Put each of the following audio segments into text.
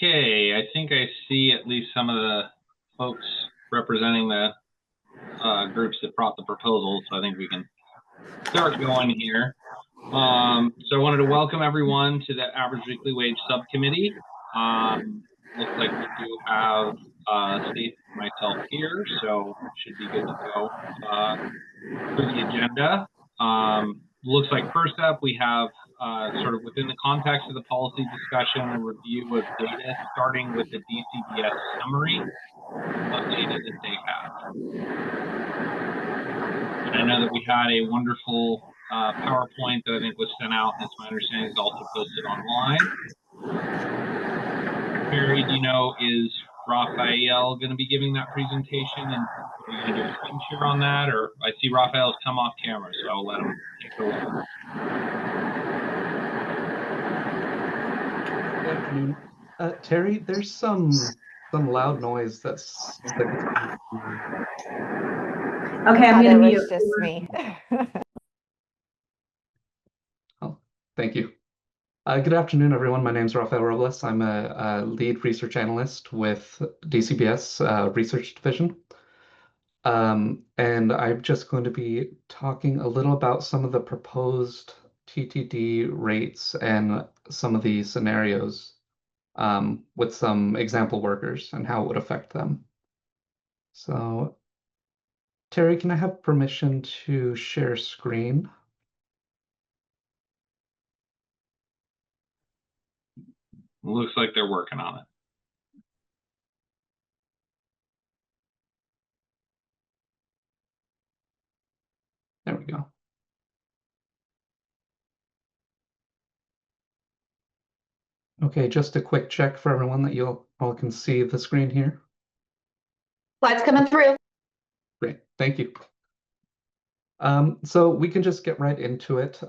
Okay, I think I see at least some of the folks representing the groups that brought the proposal, so I think we can start going here. So I wanted to welcome everyone to the Average Weekly Wage Subcommittee. Looks like we do have Stacy and myself here, so should be good to go through the agenda. Looks like first up we have sort of within the context of the policy discussion, a review of data, starting with the DCBS summary of data that they have. And I know that we had a wonderful PowerPoint that I think was sent out, and it's my understanding is also posted online. Mary, do you know, is Raphael going to be giving that presentation, and are we going to do a screen share on that? Or I see Raphael's come off camera, so I'll let him take it away. Good afternoon. Terry, there's some loud noise that's Okay, I'm going to mute. It's just me. Oh, thank you. Good afternoon, everyone. My name is Rafael Robles. I'm a lead research analyst with DCBS Research Division. And I'm just going to be talking a little about some of the proposed TTD rates and some of the scenarios with some example workers and how it would affect them. So, Terry, can I have permission to share screen? Looks like they're working on it. There we go. Okay, just a quick check for everyone that you all can see the screen here. Slides coming through. Great, thank you. So we can just get right into it.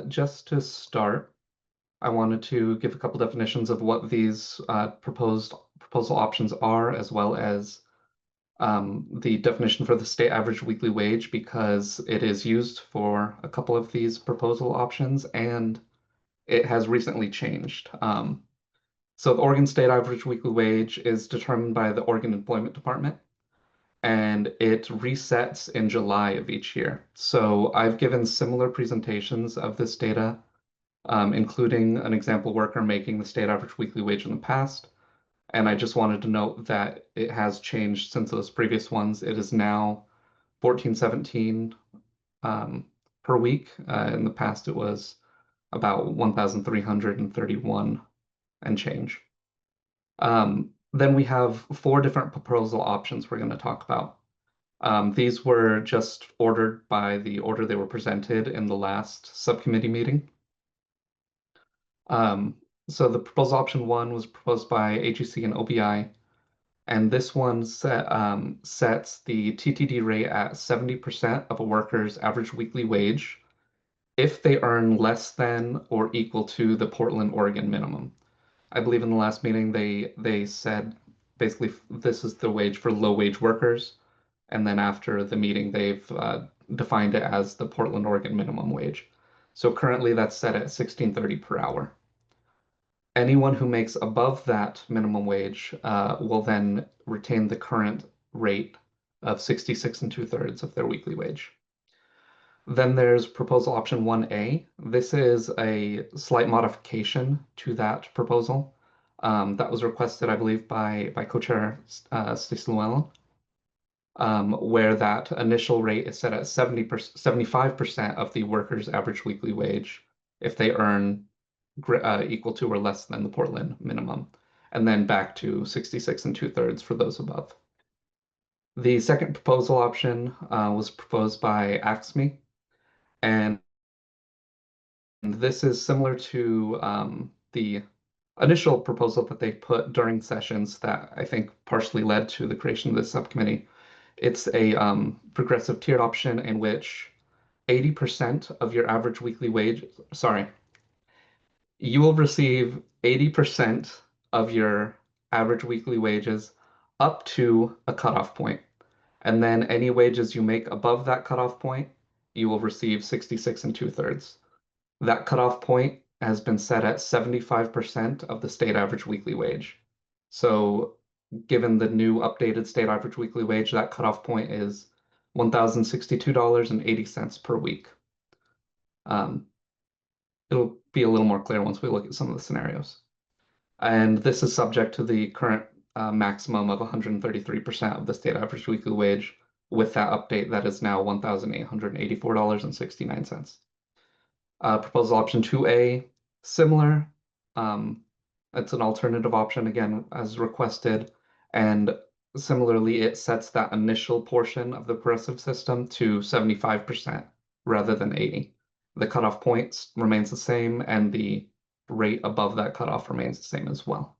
Just to start, I wanted to give a couple definitions of what these proposal options are, as well as the definition for the state average weekly wage, because it is used for a couple of these proposal options and it has recently changed. So the Oregon state average weekly wage is determined by the Oregon Employment Department, and it resets in July of each year. So I've given similar presentations of this data, including an example worker making the state average weekly wage in the past. And I just wanted to note that it has changed since those previous ones. It is now $14.17 per week. In the past, it was about 1,331 and change. Then we have 4 different proposal options we're going to talk about. These were just ordered by the order they were presented in the last subcommittee meeting. So the proposal option 1 was proposed by AGC and OBI, and this one sets the TTD rate at 70% of a worker's average weekly wage if they earn less than or equal to the Portland, Oregon minimum. I believe in the last meeting they said basically this is the wage for low wage workers, and then after the meeting they've defined it as the Portland, Oregon minimum wage. So currently that's set at $16.30 per hour. Anyone who makes above that minimum wage will then retain the current rate of 66 2/3 of their weekly wage. Then there's proposal option 1A. This is a slight modification to that proposal that was requested, I believe, by co-chair Stacy Lewallen, where that initial rate is set at 75% of the worker's average weekly wage if they earn equal to or less than the Portland minimum, and then back to 66 2/3 for those above. The second proposal option was proposed by AFSCME, and this is similar to the initial proposal that they put during sessions that I think partially led to the creation of this subcommittee. It's a progressive tiered option in which 80% of your average weekly wage, you will receive 80% of your average weekly wages up to a cutoff point. And then any wages you make above that cutoff point, you will receive 66 2/3. That cutoff point has been set at 75% of the state average weekly wage. So given the new updated state average weekly wage, that cutoff point is $1,062.80 per week. It'll be a little more clear once we look at some of the scenarios. And this is subject to the current maximum of 133% of the state average weekly wage. With that update, that is now $1,884.69. Proposal option 2A, similar. It's an alternative option, again, as requested. And similarly, it sets that initial portion of the progressive system to 75% rather than 80. The cutoff point remains the same, and the rate above that cutoff remains the same as well.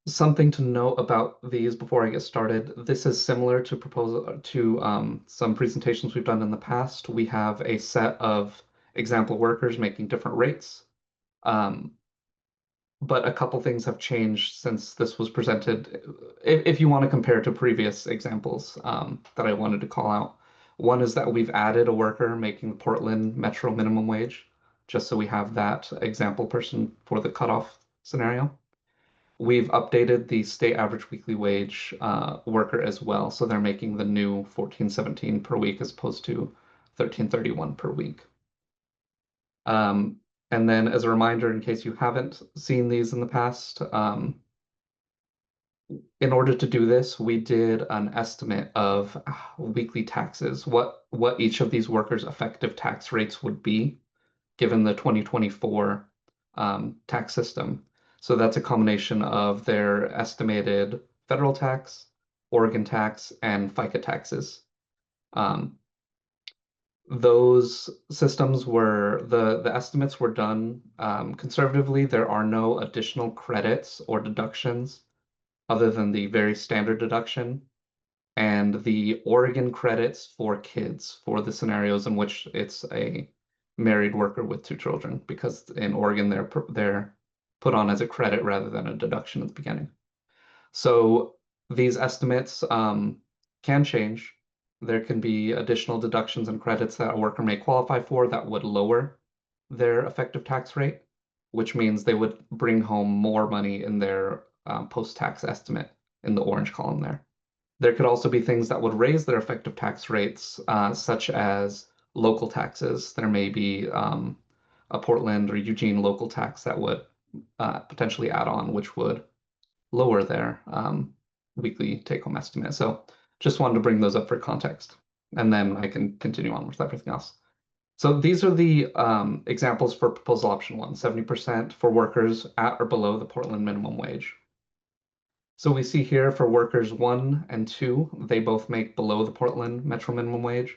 Something to note about these before I get started, this is similar to some presentations we've done in the past. We have a set of example workers making different rates. But a couple things have changed since this was presented. If you want to compare to previous examples that I wanted to call out, one is that we've added a worker making the Portland Metro minimum wage, just so we have that example person for the cutoff scenario. We've updated the state average weekly wage worker as well, so they're making the new $14.17 per week as opposed to $13.31 per week. And then as a reminder, in case you haven't seen these in the past, in order to do this, we did an estimate of weekly taxes, what each of these workers' effective tax rates would be given the 2024 tax system. So that's a combination of their estimated federal tax, Oregon tax, and FICA taxes. Those systems were, the estimates were done conservatively. There are no additional credits or deductions other than the very standard deduction and the Oregon credits for kids for the scenarios in which it's a married worker with 2 children, because in Oregon they're put on as a credit rather than a deduction at the beginning. So these estimates can change. There can be additional deductions and credits that a worker may qualify for that would lower their effective tax rate, which means they would bring home more money in their post-tax estimate in the orange column there. There could also be things that would raise their effective tax rates, such as local taxes. There may be a Portland or Eugene local tax that would potentially add on, which would lower their weekly take-home estimate. So just wanted to bring those up for context, and then I can continue on with everything else. So these are the examples for proposal option 1, 70% for workers at or below the Portland minimum wage. So we see here for workers 1 and 2, they both make below the Portland Metro minimum wage.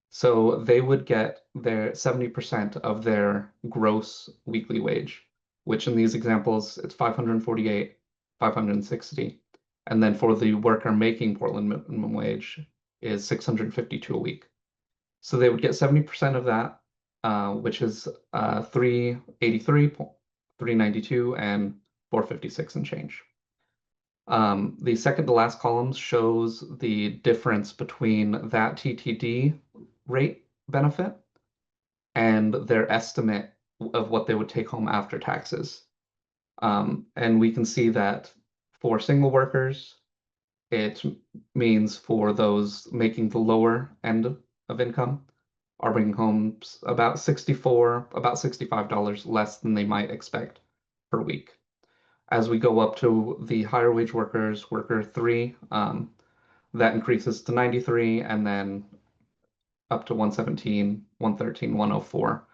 So they would get their 70% of their gross weekly wage, which in these examples, it's $548, $560. And then for the worker making Portland minimum wage is $652 a week. So they would get 70% of that, which is $383, $392, and $456 and change. The second to last column shows the difference between that TTD rate benefit and their estimate of what they would take home after taxes. And we can see that for single workers, it means for those making the lower end of income are bringing home about $65 less than they might expect per week. As we go up to the higher wage workers, worker 3, that increases to 93, and then up to 117, 113, 104.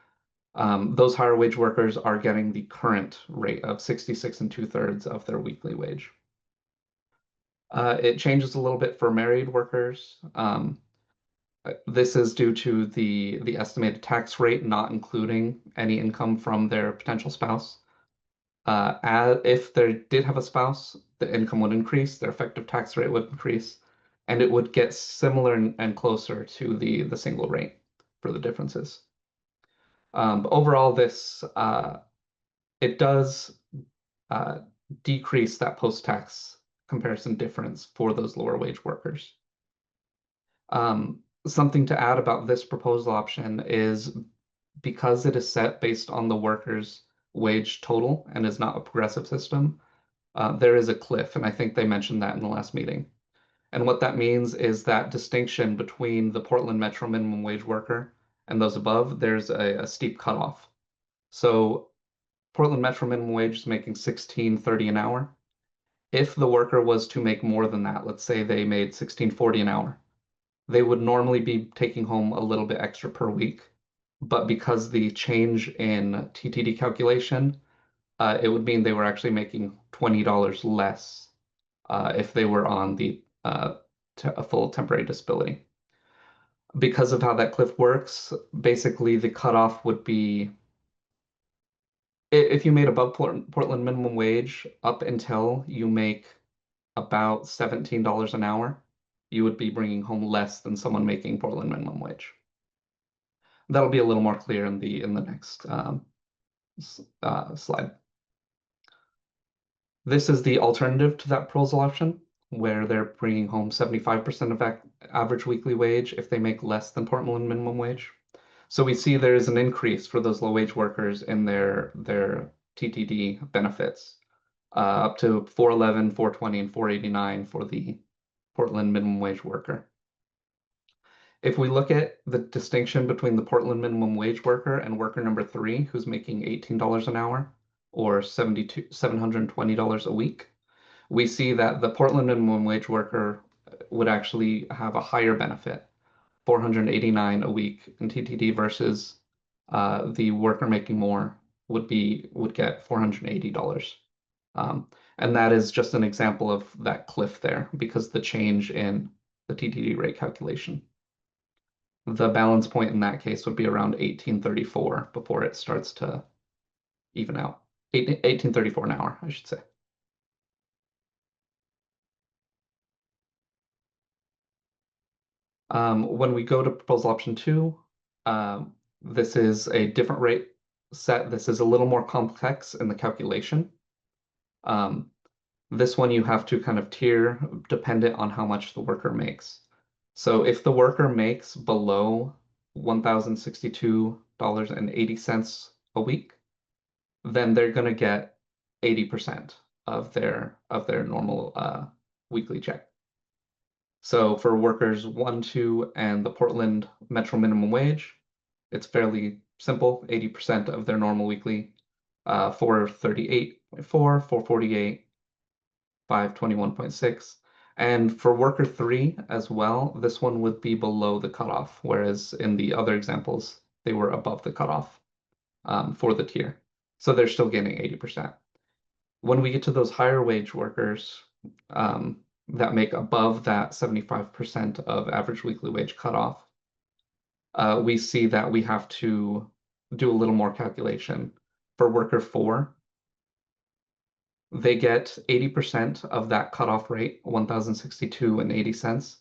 Those higher wage workers are getting the current rate of 66 2/3 of their weekly wage. It changes a little bit for married workers. This is due to the estimated tax rate not including any income from their potential spouse. If they did have a spouse, the income would increase, their effective tax rate would increase, and it would get similar and closer to the single rate for the differences. But overall, this it does decrease that post-tax comparison difference for those lower wage workers. Something to add about this proposal option is because it is set based on the worker's wage total and is not a progressive system, there is a cliff, and I think they mentioned that in the last meeting. And what that means is that distinction between the Portland Metro minimum wage worker and those above, there's a steep cutoff. So Portland Metro minimum wage is making $16.30 an hour. If the worker was to make more than that, let's say they made $16.40 an hour, they would normally be taking home a little bit extra per week. But because the change in TTD calculation, it would mean they were actually making $20 less if they were on the a full temporary disability. Because of how that cliff works, basically the cutoff would be if you made above Portland minimum wage up until you make about $17 an hour, you would be bringing home less than someone making Portland minimum wage. That'll be a little more clear in the next slide. This is the alternative to that proposal option, where they're bringing home 75% of that average weekly wage if they make less than Portland minimum wage. So we see there is an increase for those low wage workers in their TTD benefits, up to $411, $420, and $489 for the Portland minimum wage worker. If we look at the distinction between the Portland minimum wage worker and worker number 3, who's making $18 an hour or $720 a week, we see that the Portland minimum wage worker would actually have a higher benefit, $489 a week in TTD, versus the worker making more would get $480. And that is just an example of that cliff there because the change in the TTD rate calculation. The balance point in that case would be around 1834 before it starts to even out. 1834 an hour, I should say. When we go to proposal option 2, this is a different rate set. This is a little more complex in the calculation. This one you have to kind of tier dependent on how much the worker makes. So if the worker makes below $1,062.80 a week, then they're going to get 80% of their normal weekly check. So for workers 1, 2, and the Portland Metro minimum wage, it's fairly simple, 80% of their normal weekly, 438.4, 448, 521.6. And for worker 3 as well, this one would be below the cutoff, whereas in the other examples, they were above the cutoff for the tier. So they're still getting 80%. When we get to those higher wage workers that make above that 75% of average weekly wage cutoff, we see that we have to do a little more calculation. For worker 4, they get 80% of that cutoff rate, $1,062.80,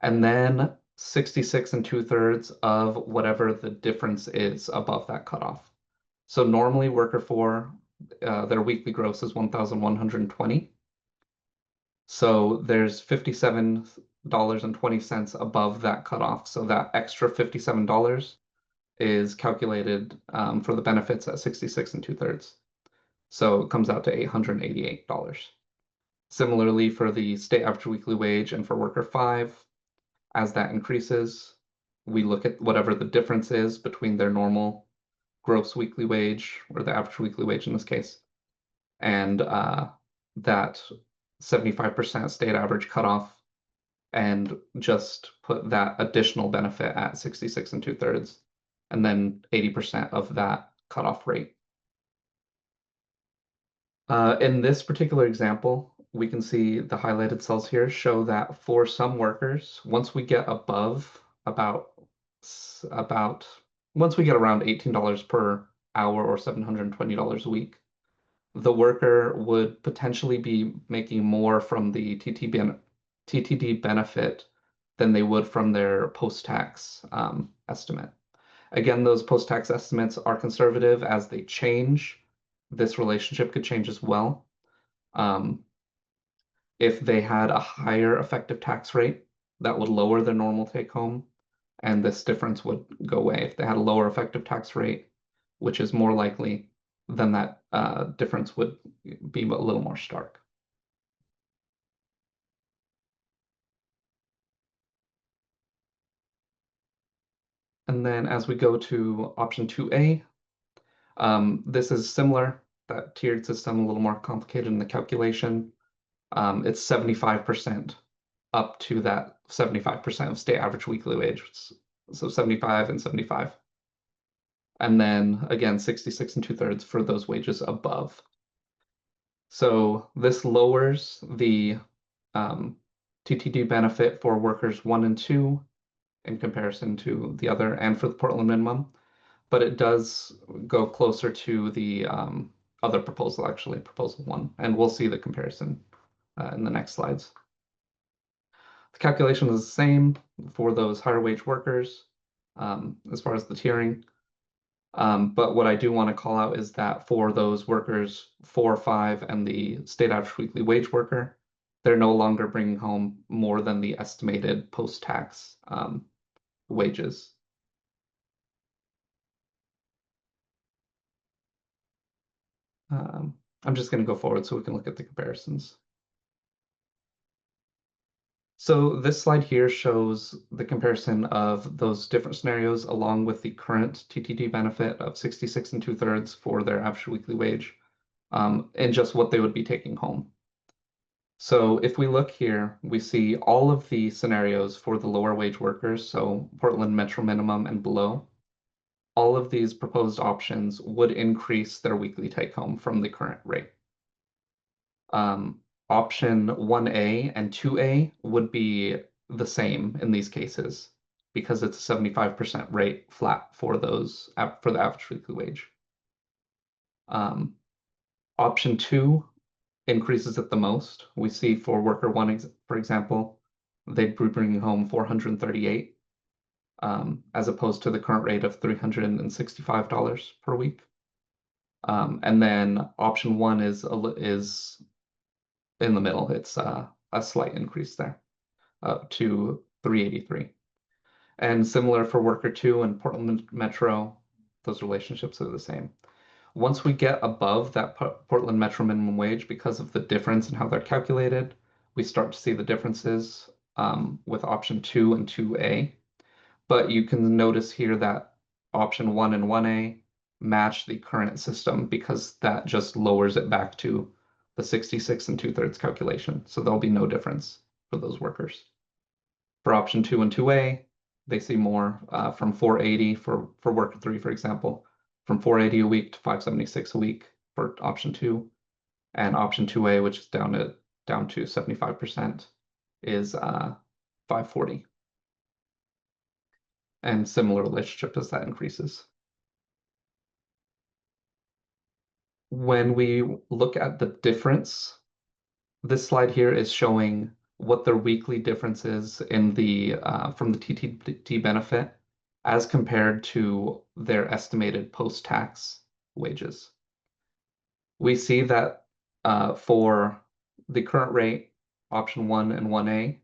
and then 66 2/3 of whatever the difference is above that cutoff. So normally worker 4, their weekly gross is $1,120. So there's $57.20 above that cutoff. So that extra $57 is calculated for the benefits at 66 2/3. So it comes out to $888. Similarly, for the state average weekly wage and for worker 5, as that increases, we look at whatever the difference is between their normal gross weekly wage, or the average weekly wage in this case, and that 75% state average cutoff, and just put that additional benefit at 66 2/3, and then 80% of that cutoff rate. In this particular example, we can see the highlighted cells here show that for some workers, once we get above once we get around $18 per hour or $720 a week, the worker would potentially be making more from the TTD benefit than they would from their post-tax estimate. Again, those post-tax estimates are conservative. As they change, this relationship could change as well. If they had a higher effective tax rate, that would lower their normal take home, and this difference would go away. If they had a lower effective tax rate, which is more likely, then that difference would be a little more stark. And then as we go to option 2A, this is similar, that tiered system, a little more complicated in the calculation. It's 75% up to that 75% of state average weekly wage. So 75 and 75. And then again, 66 2/3 for those wages above. So this lowers the TTD benefit for workers 1 and 2 in comparison to the other, and for the Portland minimum, but it does go closer to the other proposal, actually, proposal 1, and we'll see the comparison in the next slides. The calculation is the same for those higher wage workers as far as the tiering. But what I do want to call out is that for those workers 4, 5, and the state average weekly wage worker, they're no longer bringing home more than the estimated post-tax wages. I'm just going to go forward so we can look at the comparisons. So this slide here shows the comparison of those different scenarios along with the current TTD benefit of 66 2/3 for their average weekly wage, and just what they would be taking home. So if we look here, we see all of the scenarios for the lower wage workers, so Portland Metro Minimum and below. All of these proposed options would increase their weekly take home from the current rate. Option 1A and 2A would be the same in these cases because it's a 75% rate flat for those for the average weekly wage. Option 2 increases it the most. We see for worker 1, for example, they'd be bringing home 438 as opposed to the current rate of $365 per week. And then option 1 is in the middle. It's a slight increase there up to 383. And similar for worker 2 and Portland Metro, those relationships are the same. Once we get above that Portland Metro minimum wage, because of the difference in how they're calculated, we start to see the differences with option 2 and 2A. But you can notice here that option 1 and 1A match the current system because that just lowers it back to the 66 2/3 calculation. So there'll be no difference for those workers. For option 2 and 2A, they see more from 480 for worker 3, for example, from 480 a week to 576 a week for option 2, and option 2A, which is down to 75%, is 540. And similar relationship as that increases. When we look at the difference, this slide here is showing what their weekly difference is in the from the TTD benefit as compared to their estimated post-tax wages. We see that for the current rate, option 1 and 1A,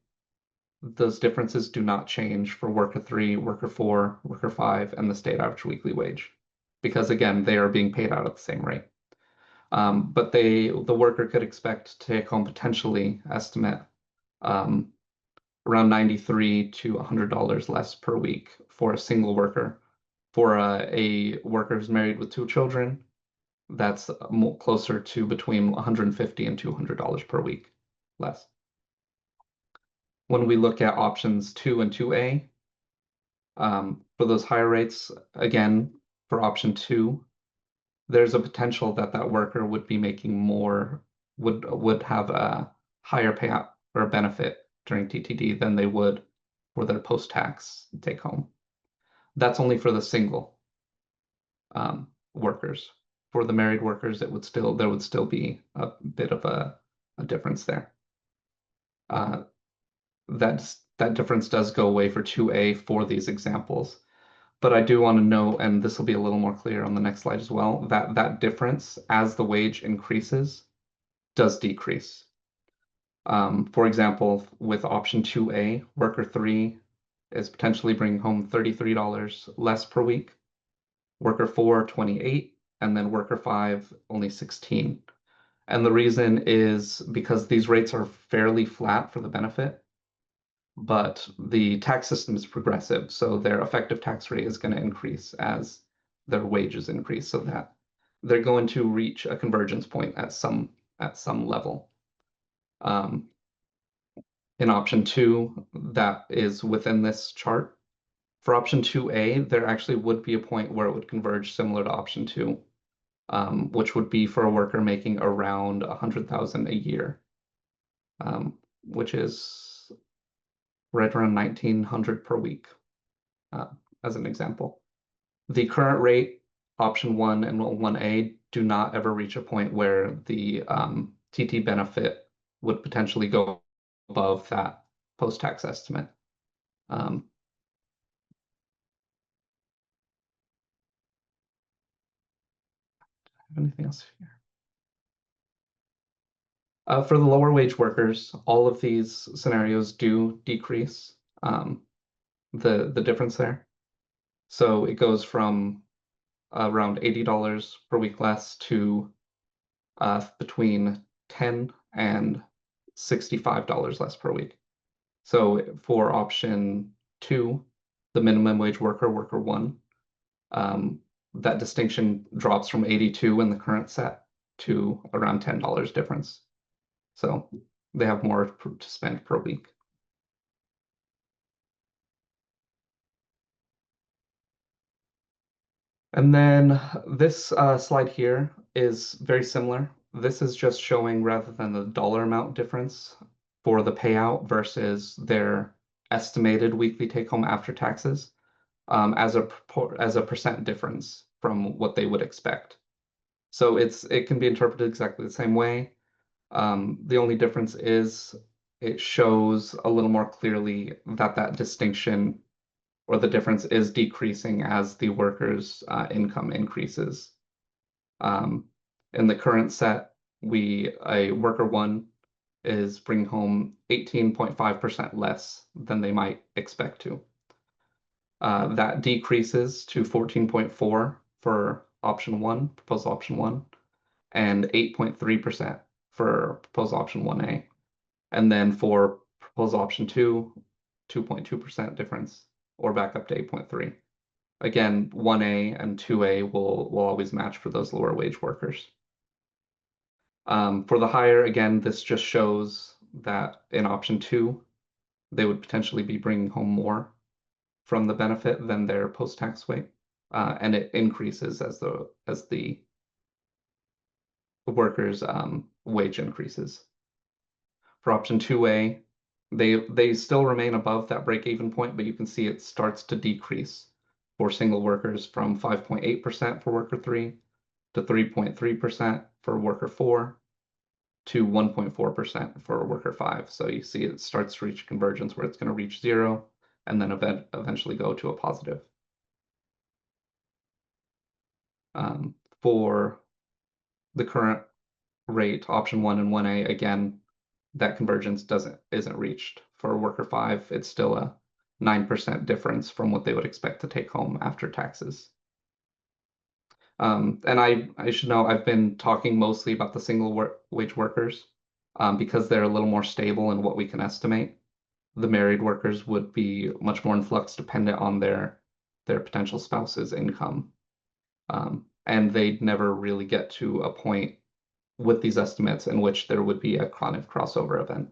those differences do not change for worker 3, worker 4, worker 5, and the state average weekly wage, because again, they are being paid out at the same rate. But the worker could expect to take home potentially estimate around $93 to $100 less per week for a single worker. For a worker who's married with 2 children, that's closer to between $150 and $200 per week less. When we look at options 2 and 2A, for those higher rates, again, for option 2, there's a potential that that worker would be making more, would have a higher payout or benefit during TTD than they would for their post-tax take home. That's only for the single workers. For the married workers, there would still be a bit of a difference there. That difference does go away for 2A for these examples. But I do want to note, and this will be a little more clear on the next slide as well, that that difference as the wage increases does decrease. For example, with option 2A, worker 3 is potentially bringing home $33 less per week, worker 4, 28, and then worker 5 only 16. And the reason is because these rates are fairly flat for the benefit, but the tax system is progressive, so their effective tax rate is going to increase as their wages increase, so that they're going to reach a convergence point at some level. In option 2, that is within this chart. For option 2A, there actually would be a point where it would converge similar to option 2, which would be for a worker making around 100,000 a year, which is right around 1,900 per week, as an example. The current rate, option 1 and 1A, do not ever reach a point where the TT benefit would potentially go above that post-tax estimate. Anything else here? For the lower wage workers, all of these scenarios do decrease the difference there. So it goes from around $80 per week less to between $10 and $65 less per week. So for option 2, the minimum wage worker, worker 1, that distinction drops from 82 in the current set to around $10 difference. So they have more to spend per week. And then this slide here is very similar. This is just showing, rather than the dollar amount difference for the payout versus their estimated weekly take home after taxes, as a percent difference from what they would expect. So it can be interpreted exactly the same way. The only difference is it shows a little more clearly that distinction or the difference is decreasing as the worker's income increases. In the current set, a worker 1 is bringing home 18.5% less than they might expect to. That decreases to 14.4 for option 1, proposed option 1, and 8.3% for proposed option 1A. And then for proposed option 2, 2.2% difference, or back up to 8.3. Again, 1A and 2A will always match for those lower wage workers. For the higher, again, this just shows that in option 2, they would potentially be bringing home more from the benefit than their post-tax rate, and it increases as the workers' wage increases. For option 2A, they still remain above that break-even point, but you can see it starts to decrease for single workers from 5.8% for worker 3 to 3.3% for worker 4 to 1.4% for worker 5. So you see it starts to reach convergence where it's going to reach 0 and then eventually go to a positive. For the current rate, option 1 and 1A, again, that convergence isn't reached. For worker 5, it's still a 9% difference from what they would expect to take home after taxes. And I should know I've been talking mostly about the single wage workers because they're a little more stable in what we can estimate. The married workers would be much more in flux dependent on their potential spouse's income. And they'd never really get to a point with these estimates in which there would be a chronic crossover event.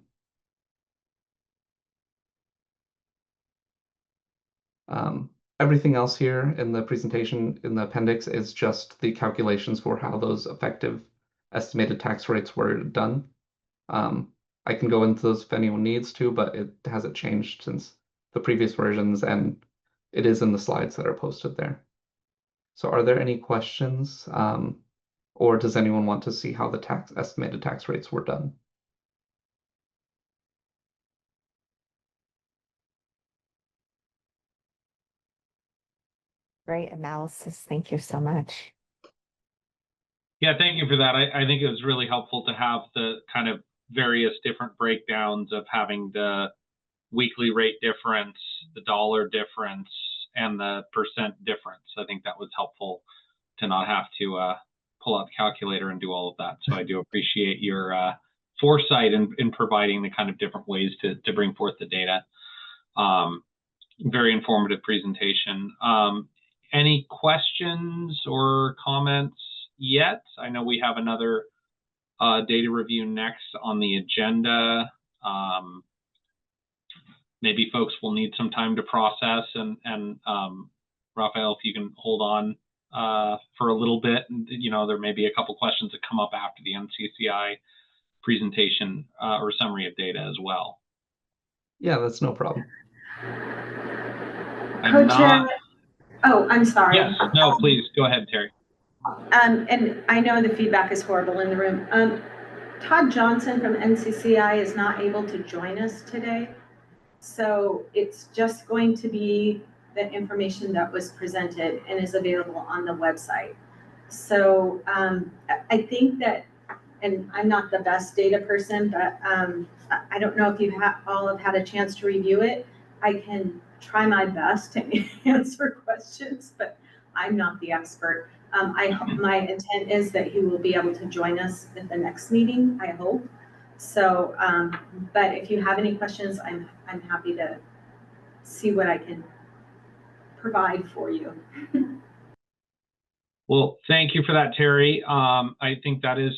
Everything else here in the presentation in the appendix is just the calculations for how those effective estimated tax rates were done. I can go into those if anyone needs to, but it hasn't changed since the previous versions, and it is in the slides that are posted there. So are there any questions? Or does anyone want to see how the estimated tax rates were done? Great analysis. Thank you so much. Yeah, thank you for that. I think it was really helpful to have the kind of various different breakdowns of having the weekly rate difference, the dollar difference, and the percent difference. I think that was helpful not have to pull out the calculator and do all of that. So I do appreciate your foresight in providing the kind of different ways to bring forth the data. Very informative presentation. Any questions or comments yet? I know we have another data review next on the agenda. Maybe folks will need some time to process, and Raphael, if you can hold on for a little bit, you know, there may be a couple questions that come up after the NCCI presentation or summary of data as well. Yeah, that's no problem. I'm sorry. Yes, no, please go ahead, Terry. And I know the feedback is horrible in the room. Todd Johnson from NCCI is not able to join us today. So it's just going to be the information that was presented and is available on the website. So I think that, and I'm not the best data person, but I don't know if you all have had a chance to review it. I can try my best to answer questions, but I'm not the expert. My intent is that he will be able to join us at the next meeting, I hope. So, but if you have any questions, I'm happy to see what I can provide for you. Well, thank you for that, Terry. I think that is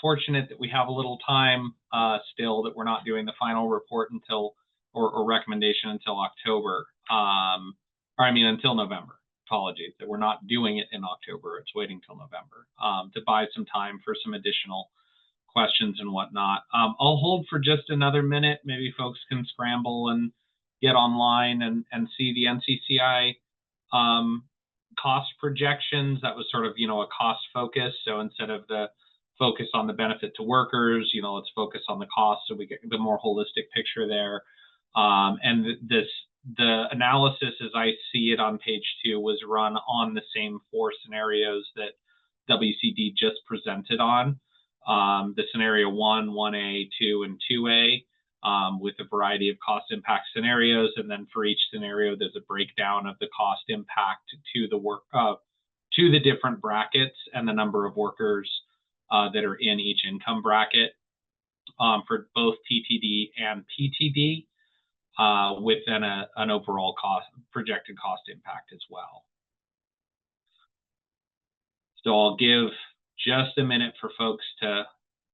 fortunate that we have a little time still, that we're not doing the final report until, or recommendation until October, or I mean until November. Apologies, that we're not doing it in October. It's waiting till November to buy some time for some additional questions and whatnot. I'll hold for just another minute. Maybe folks can scramble and get online and see the NCCI cost projections. That was sort of, you know, a cost focus. So instead of the focus on the benefit to workers, you know, let's focus on the cost so we get the more holistic picture there. And the analysis, as I see it on page 2, was run on the same 4 scenarios that WCD just presented on. The scenario 1, 1A, 2, and 2A, with a variety of cost impact scenarios. And then for each scenario, there's a breakdown of the cost impact to the work, to the different brackets and the number of workers that are in each income bracket for both TTD and PTD, with then an overall projected cost impact as well. So I'll give just a minute for folks to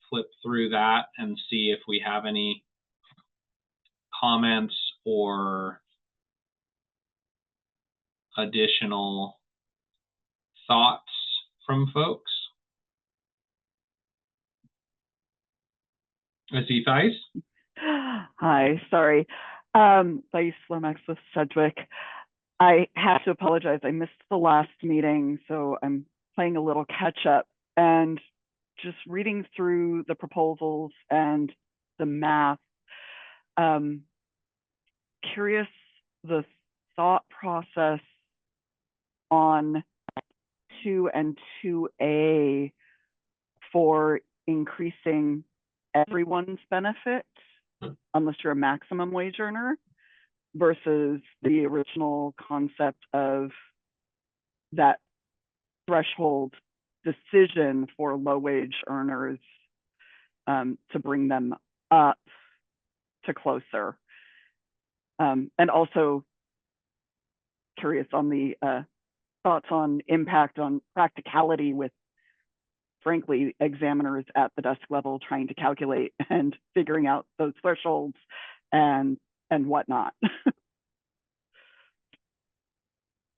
flip through that and see if we have any comments or additional thoughts from folks. I see Thais. Hi, sorry. Thais Lomax with Sedgwick. I have to apologize. I missed the last meeting, so I'm playing a little catch up and just reading through the proposals and the math. Curious the thought process on 2 and 2A for increasing everyone's benefit, unless you're a maximum wage earner, versus the original concept of that threshold decision for low wage earners to bring them up to closer. And also curious on the thoughts on impact on practicality with, frankly, examiners at the desk level trying to calculate and figuring out those thresholds and whatnot.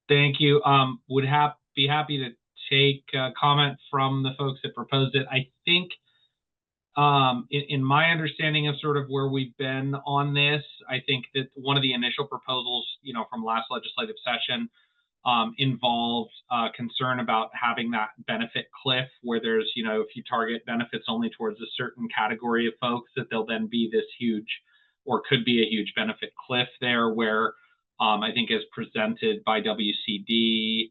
Thank you. Would be happy to take comment from the folks that proposed it. I think in my understanding of sort of where we've been on this, I think that one of the initial proposals, you know, from last legislative session involved concern about having that benefit cliff where there's, you know, if you target benefits only towards a certain category of folks, that there'll then be this huge, or could be a huge benefit cliff there where I think as presented by WCD,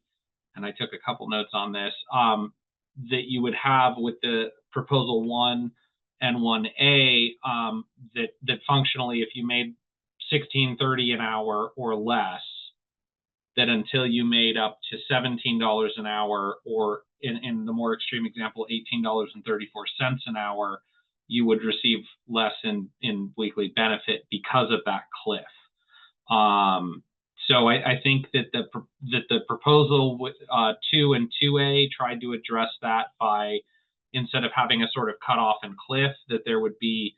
and I took a couple notes on this, that you would have with the proposal 1 and 1A, that functionally, if you made $16.30 an hour or less, that until you made up to $17 an hour, or in the more extreme example, $18.34 an hour, you would receive less in weekly benefit because of that cliff. So I think that the proposal with 2 and 2A tried to address that by, instead of having a sort of cutoff and cliff, that there would be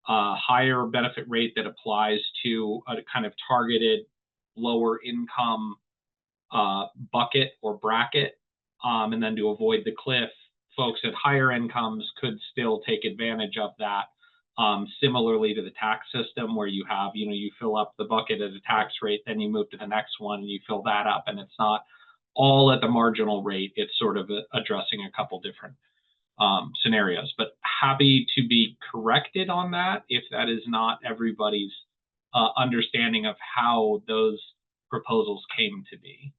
a higher benefit rate that applies to a kind of targeted lower income bucket or bracket, and then to avoid the cliff, folks at higher incomes could still take advantage of that. Similarly to the tax system, where you have, you fill up the bucket at a tax rate, then you move to the next one and you fill that up, and it's not all at the marginal rate. It's sort of addressing a couple different scenarios, but happy to be corrected on that if that is not everybody's understanding of how those proposals came to be.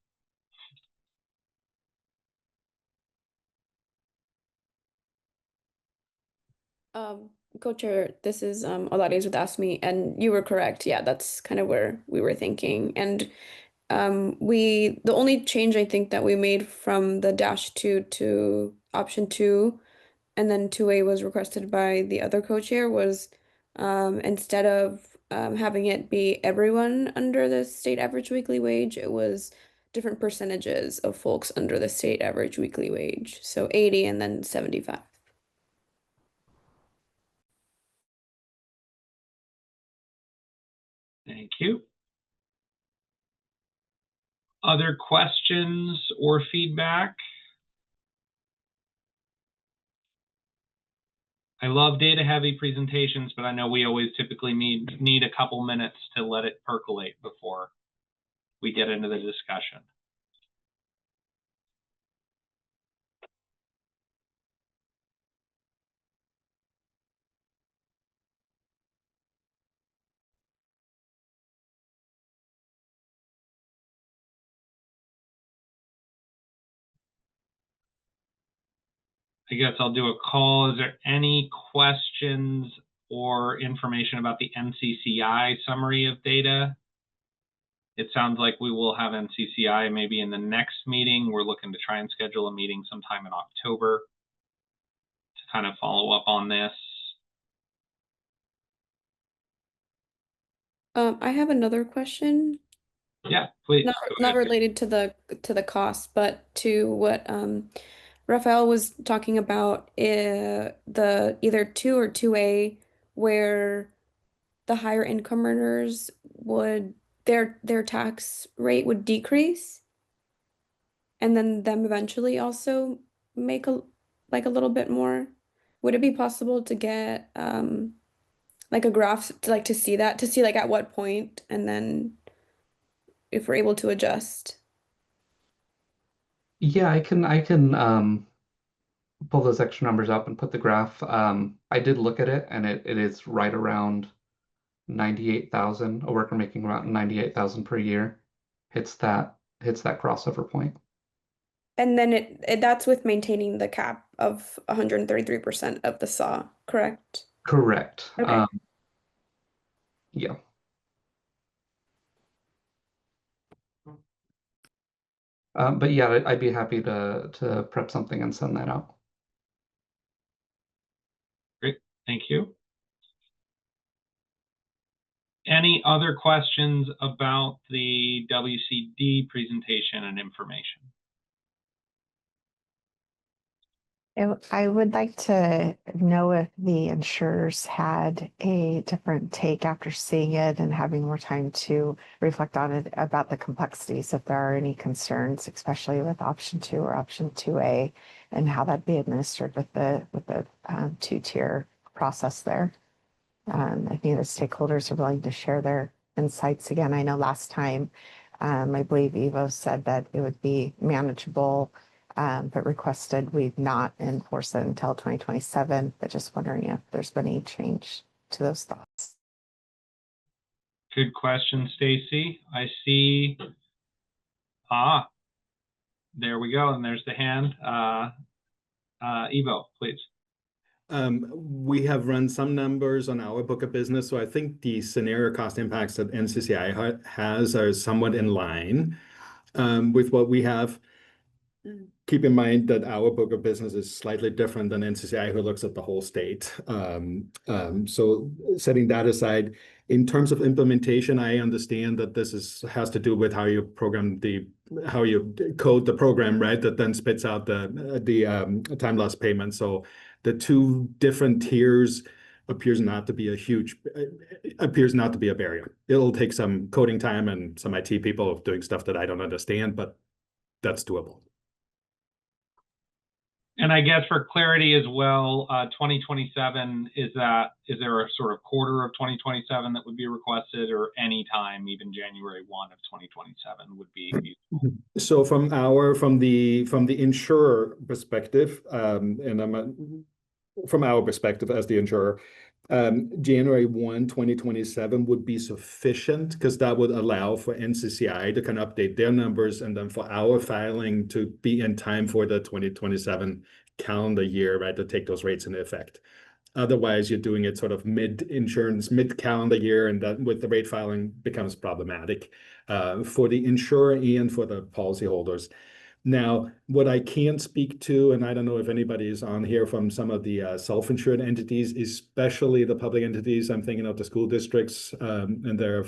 Co-chair, this is Olades with Ask Me, and you were correct. Yeah, that's kind of where we were thinking. And the only change I think that we made from the -2 to option 2, and then 2A was requested by the other co-chair, was instead of having it be everyone under the state average weekly wage, it was different percentages of folks under the state average weekly wage. So 80 and then 75. Thank you. Other questions or feedback? I love data-heavy presentations, but I know we always typically need a couple minutes to let it percolate before we get into the discussion. I guess I'll do a call. Is there any questions or information about the NCCI summary of data? It sounds like we will have NCCI maybe in the next meeting. We're looking to try and schedule a meeting sometime in October to kind of follow up on this. I have another question. Yeah, please. Not related to the cost, but to what Raphael was talking about, the either 2 or 2A, where the higher income earners would their tax rate would decrease, and then them eventually also make a little bit more. Would it be possible to get like a graph to see like at what point, and then if we're able to adjust? Yeah, I can pull those extra numbers up and put the graph. I did look at it, and it is right around 98,000. A worker making around 98,000 per year hits that crossover point. And then that's with maintaining the cap of 133% of the SAW, correct? Correct. Okay. Yeah. But yeah, I'd be happy to prep something and send that out. Great, thank you. Any other questions about the WCD presentation and information? I would like to know if the insurers had a different take after seeing it and having more time to reflect on it, about the complexities, if there are any concerns, especially with option 2 or option 2A, and how that'd be administered with the two-tier process there. I think the stakeholders are willing to share their insights again. I know last time, I believe Evo said that it would be manageable, but requested we not enforce it until 2027, but just wondering if there's been any change to those thoughts. Good question, Stacy. I see. There we go. And there's the hand. Evo, please. We have run some numbers on our book of business, so I think the scenario cost impacts that NCCI has are somewhat in line. with what we have. Keep in mind that our book of business is slightly different than NCCI, who looks at the whole state. So setting that aside, in terms of implementation, I understand that this has to do with how you how you code the program, right? That then spits out the time loss payment. So the two different tiers appears not to be a barrier. It'll take some coding time and some IT people doing stuff that I don't understand, but that's doable. And I guess for clarity as well, 2027, is there a sort of quarter of 2027 that would be requested, or any time, even January 1 of 2027 would be useful? So from the insurer perspective, from our perspective as the insurer, January 1, 2027 would be sufficient, because that would allow for NCCI to kind of update their numbers, and then for our filing to be in time for the 2027 calendar year, right, to take those rates into effect. Otherwise, you're doing it sort of mid-insurance, mid-calendar year, and that with the rate filing becomes problematic for the insurer and for the policyholders. Now, what I can speak to, and I don't know if anybody is on here from some of the self-insured entities, especially the public entities. I'm thinking of the school districts, and they're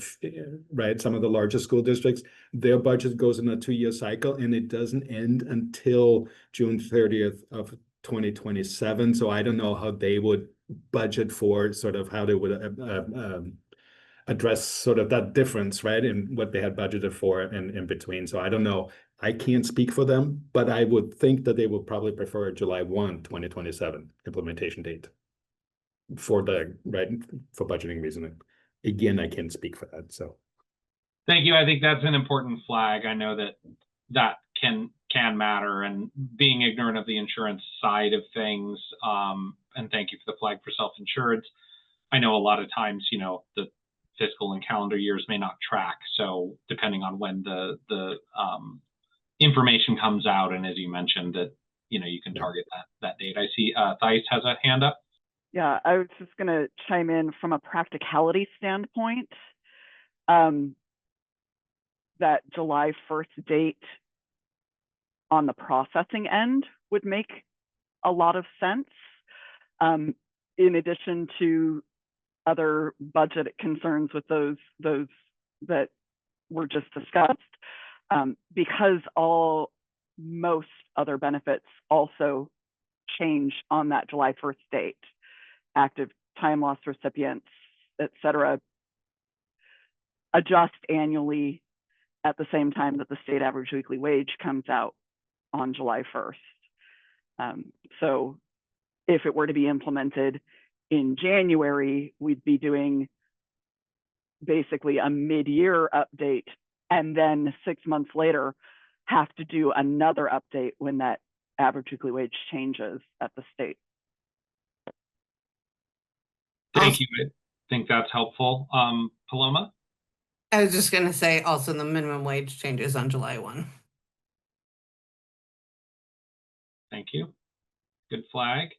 right, some of the largest school districts. Their budget goes in a 2-year cycle, and it doesn't end until June 30th of 2027. So I don't know how they would budget for sort of how they would address sort of that difference, right, in what they had budgeted for in between. So I don't know. I can't speak for them, but I would think that they would probably prefer a July 1, 2027 implementation date for budgeting reasoning. Again, I can't speak for that. So thank you. I think that's an important flag. I know that can matter, and being ignorant of the insurance side of things. And thank you for the flag for self-insurance. I know a lot of times, the fiscal and calendar years may not track. So depending on when the information comes out, and as you mentioned, that you can target that date. I see Thais has a hand up. Yeah, I was just going to chime in from a practicality standpoint. That July 1st date on the processing end would make a lot of sense. In addition to other budget concerns with those that were just discussed, because most other benefits also change on that July 1st date. Active time loss recipients, et cetera, adjust annually at the same time that the state average weekly wage comes out on July 1st. So if it were to be implemented in January, we'd be doing basically a mid-year update, and then 6 months later have to do another update when that average weekly wage changes at the state. Thank you. I think that's helpful. Paloma? I was just going to say also the minimum wage changes on July 1. Thank you. Good flag.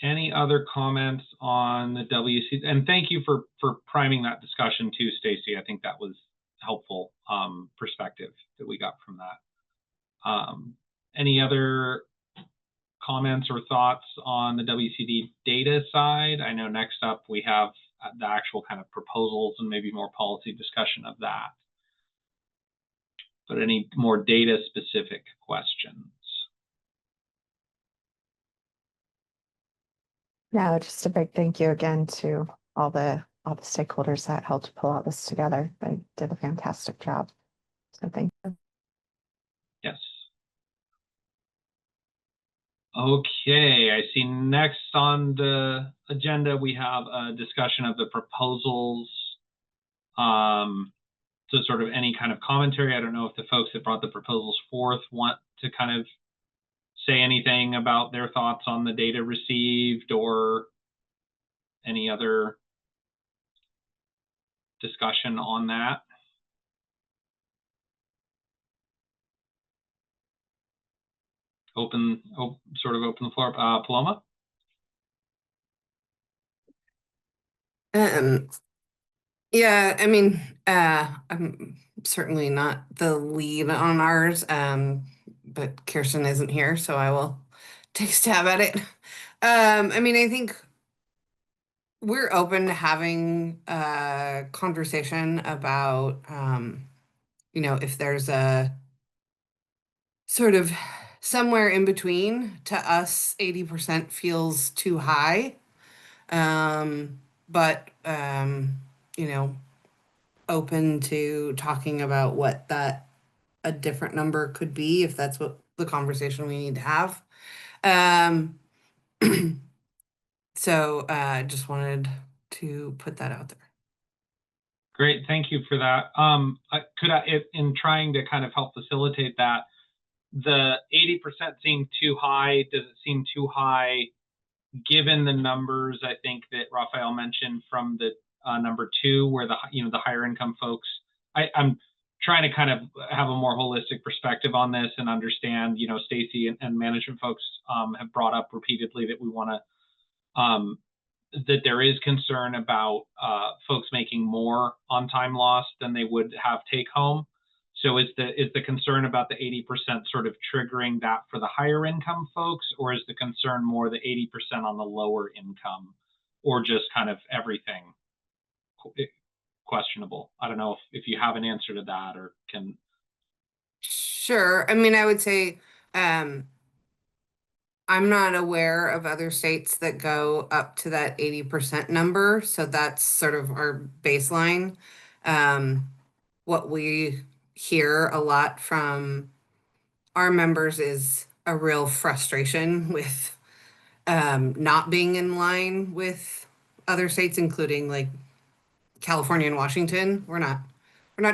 Any other comments on the WC? And thank you for priming that discussion too, Stacy. I think that was helpful perspective that we got from that. Any other comments or thoughts on the WCD data side? I know next up we have the actual kind of proposals and maybe more policy discussion of that. But any more data specific questions? No, just a big thank you again to all the stakeholders that helped pull all this together. They did a fantastic job. So thank you. Yes. Okay, I see next on the agenda we have a discussion of the proposals. So sort of any kind of commentary. I don't know if the folks that brought the proposals forth want to kind of say anything about their thoughts on the data received, or any other discussion on that. Sort of open the floor. Paloma? Yeah, I mean, I'm certainly not the lead on ours, but Kirsten isn't here, so I will take a stab at it. I mean, I think we're open to having a conversation about, if there's a sort of somewhere in between. To us, 80% feels too high. But, you know, open to talking about what that a different number could be if that's what the conversation we need to have. Um, so just wanted to put that out there. Great, thank you for that. In trying to kind of help facilitate that, the 80% seemed too high. Does it seem too high given the numbers I think that Raphael mentioned from the number 2, where the higher income folks? I'm trying to kind of have a more holistic perspective on this and understand. Stacy and management folks have brought up repeatedly that we want to that there is concern about folks making more on time loss than they would have take home. So is the concern about the 80% sort of triggering that for the higher income folks, or is the concern more the 80% on the lower income, or just kind of everything questionable? I don't know if you have an answer to that or can. Sure. I mean, I would say I'm not aware of other states that go up to that 80% number. So that's sort of our baseline. What we hear a lot from our members is a real frustration with not being in line with other states, including like California and Washington. We're not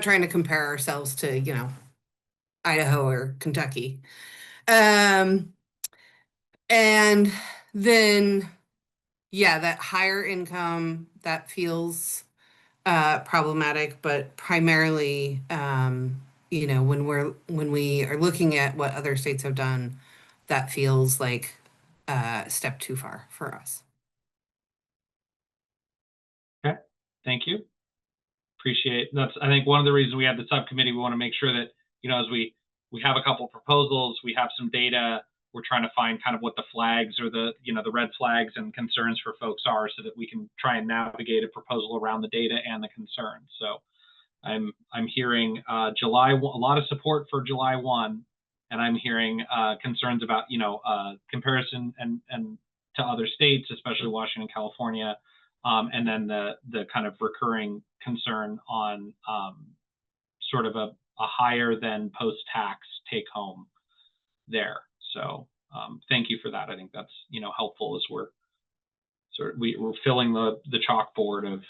trying to compare ourselves to, Idaho or Kentucky. And then, yeah, that higher income, that feels problematic, but primarily, when we are looking at what other states have done, that feels like a step too far for us. Okay, thank you. Appreciate that's. I think one of the reasons we have the subcommittee, we want to make sure that as we have a couple proposals, we have some data. We're trying to find kind of what the flags or the red flags and concerns for folks are, so that we can try and navigate a proposal around the data and the concerns. So I'm hearing July, a lot of support for July 1, and I'm hearing concerns about comparison and to other states, especially Washington, California, and then the kind of recurring concern on sort of a higher than post-tax take home there. So thank you for that. I think that's helpful as we're filling the chalkboard of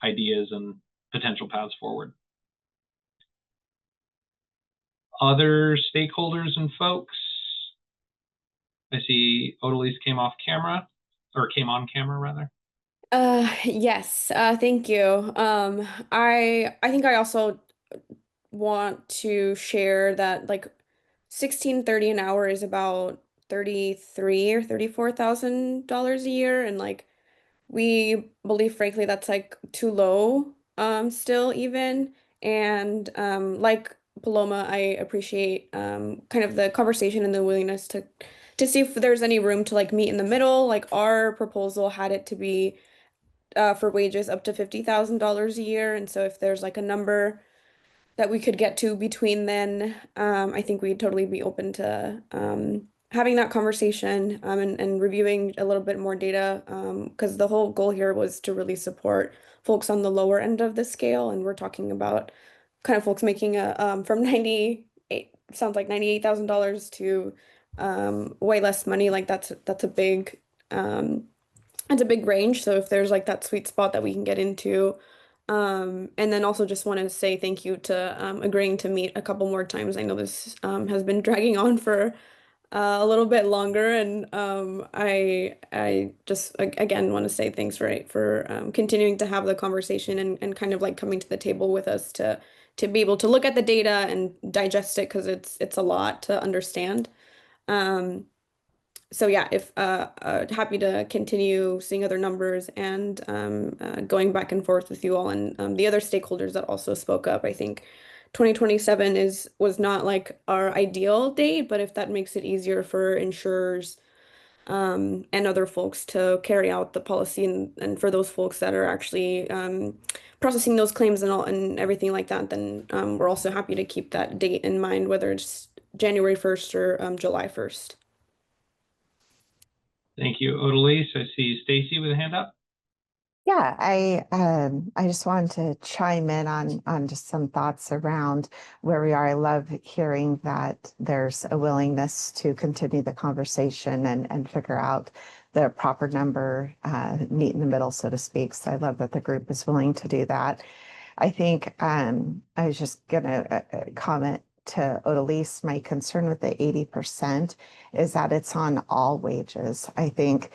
ideas and potential paths forward. Other stakeholders and folks. I see Odalise came on camera rather. Yes, thank you. I think I also want to share that like 16.30 an hour is about 33 or $34,000 a year, and like we believe frankly that's like too low still even. And like Paloma, I appreciate kind of the conversation and the willingness to see if there's any room to like meet in the middle. Like our proposal had it to be for wages up to $50,000 a year, and so if there's like a number that we could get to between then, I think we'd totally be open to having that conversation and reviewing a little bit more data, because the whole goal here was to really support folks on the lower end of the scale, and we're talking about kind of folks making from 98 sounds like $98,000 to way less money. Like that's a big it's a big range. So if there's like that sweet spot that we can get into. And then also just want to say thank you to agreeing to meet a couple more times. I know this has been dragging on for a little bit longer, and I just again want to say thanks for continuing to have the conversation and kind of like coming to the table with us to be able to look at the data and digest it, because it's a lot to understand. so yeah, if happy to continue seeing other numbers and going back and forth with you all and the other stakeholders that also spoke up. I think 2027 was not like our ideal date, but if that makes it easier for insurers and other folks to carry out the policy and for those folks that are actually processing those claims and all and everything like that, then we're also happy to keep that date in mind, whether it's January 1st or July 1st. Thank you, Odalise. I see Stacy with a hand up. Yeah, I just wanted to chime in on just some thoughts around where we are. I love hearing that there's a willingness to continue the conversation and figure out the proper number, meet in the middle, so to speak. So I love that the group is willing to do that. I think I was just gonna comment to Odalise, my concern with the 80% is that it's on all wages. I think